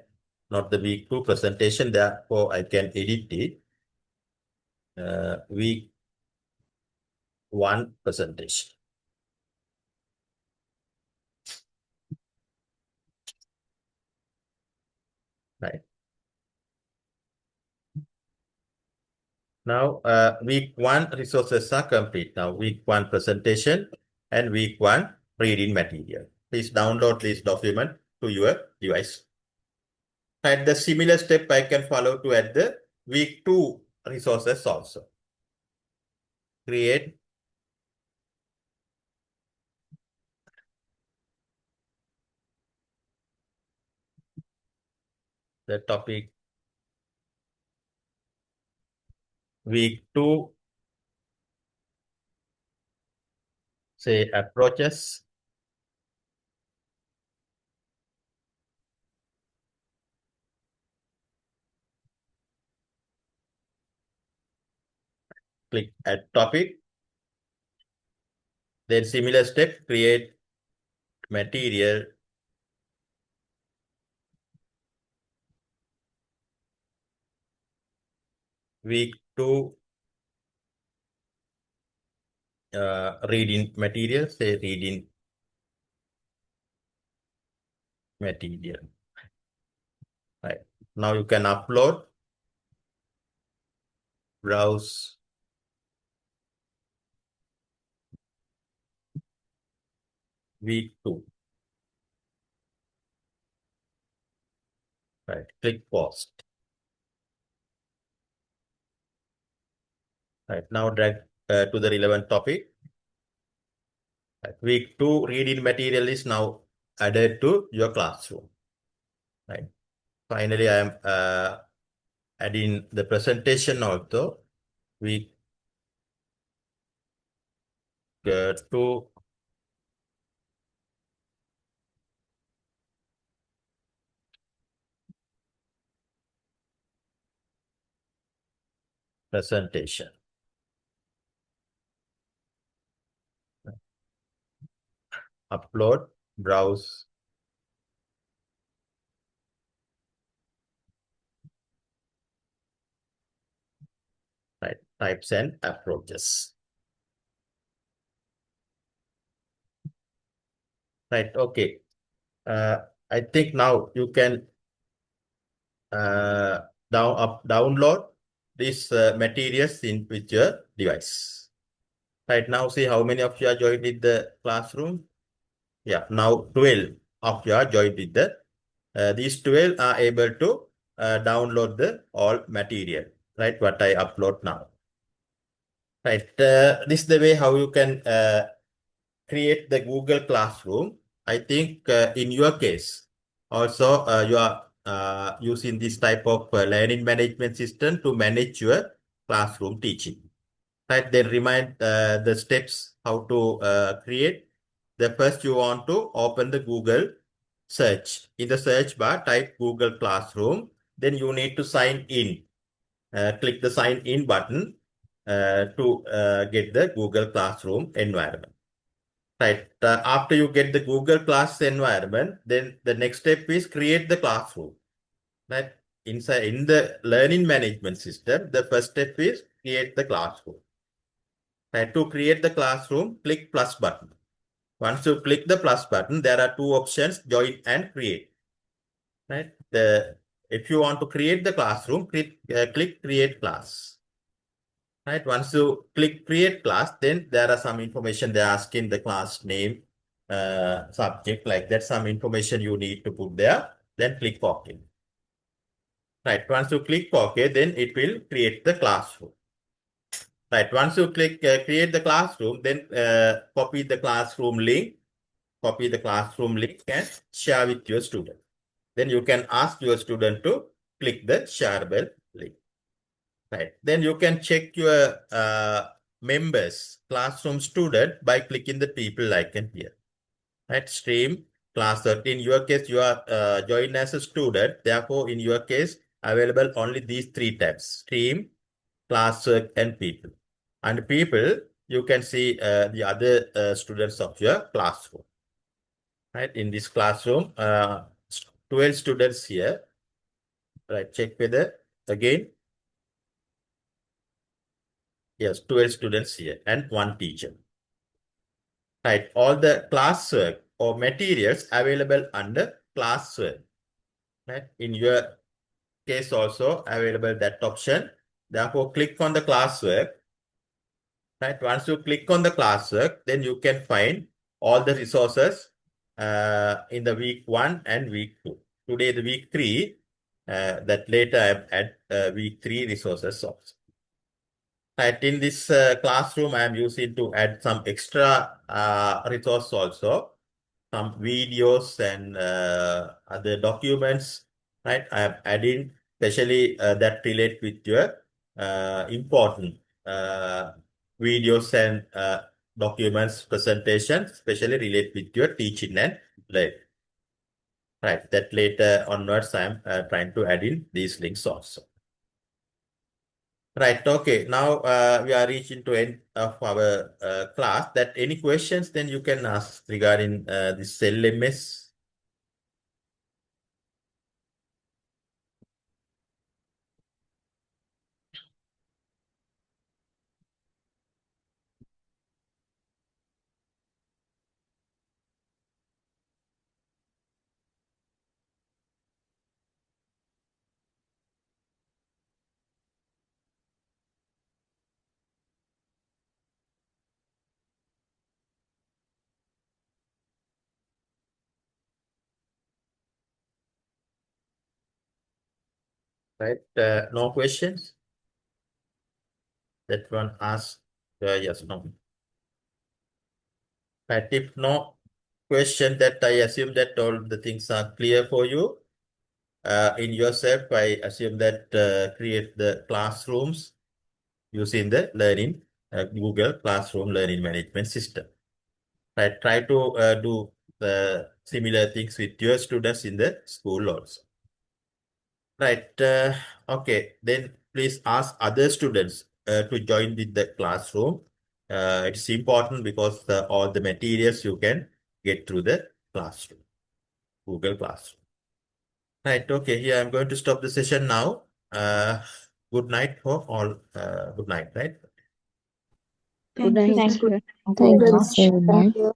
Not the week two presentation. Therefore, I can edit it. Week one presentation. Right. Now, week one resources are complete. Now, week one presentation and week one reading material. Please download this document to your device. And the similar step I can follow to add the week two resources also. Create the topic week two, say approaches. Click add topic. Then similar step, create material. Week two reading material, say reading material. Right. Now you can upload, browse, week two. Right. Click post. Right. Now drag to the relevant topic. Right. Week two reading material is now added to your classroom. Right. Finally, I am adding the presentation also. Week two presentation. Upload, browse. Right, types and approaches. Right, okay. I think now you can download these materials in with your device. Right now, see how many of you are joined with the classroom. Yeah, now 12 of you are joined with the. These 12 are able to download the all material. Right, what I upload now. Right, this is the way how you can create the Google Classroom. I think in your case, also you are using this type of learning management system to manage your classroom teaching. Right, then remind the steps how to create. The first you want to open the Google search. In the search bar, type Google Classroom. Then you need to sign in. Click the sign in button to get the Google Classroom environment. Right. After you get the Google Class environment, then the next step is create the classroom. Right. Inside in the learning management system, the first step is create the classroom. Right. To create the classroom, click plus button. Once you click the plus button, there are two options: join and create. Right. If you want to create the classroom, click create class. Right. Once you click create class, then there are some information they're asking, the class name, subject, like that. Some information you need to put there. Then click OK. Right. Once you click OK, then it will create the classroom. Right. Once you click create the classroom, then copy the classroom link. Copy the classroom link and share with your student. Then you can ask your student to click the shareable link. Right. Then you can check your members, classroom student, by clicking the people icon here. Right. Stream, class 13. In your case, you are joined as a student. Therefore, in your case, available only these three tabs: stream, classwork, and people. And people, you can see the other students of your classroom. Right. In this classroom, 12 students here. Right. Check whether again. Yes, 12 students here and one teacher. Right. All the classwork or materials available under classwork. Right. In your case also available that option. Therefore, click on the classwork. Right. Once you click on the classwork, then you can find all the resources in the week 1 and week 2. Today, the week 3, that later I add week 3 resources also. Right, in this classroom, I am using to add some extra resource also, some videos and other documents. Right, I am adding especially that relate with your important videos and documents presentation, especially relate with your teaching and learning. Right, that later onwards, I am trying to add in these links also. Right. Okay. Now we are reaching to end of our class. That any questions, then you can ask regarding this LMS. Right. No questions. That one asked yes, no. Right. If no question, that I assume that all the things are clear for you. In yourself, I assume that create the classrooms using the learning Google Classroom Learning Management System. Right. Try to do the similar things with your students in the school also. Right. Okay. Then please ask other students to join with the classroom. It's important because all the materials you can get through the classroom, Google Classroom. Right. Okay. Here I'm going to stop the session now. Good night for all. Good night. Right. Good night. Thank you. Sir. Thank you very much. Thank you.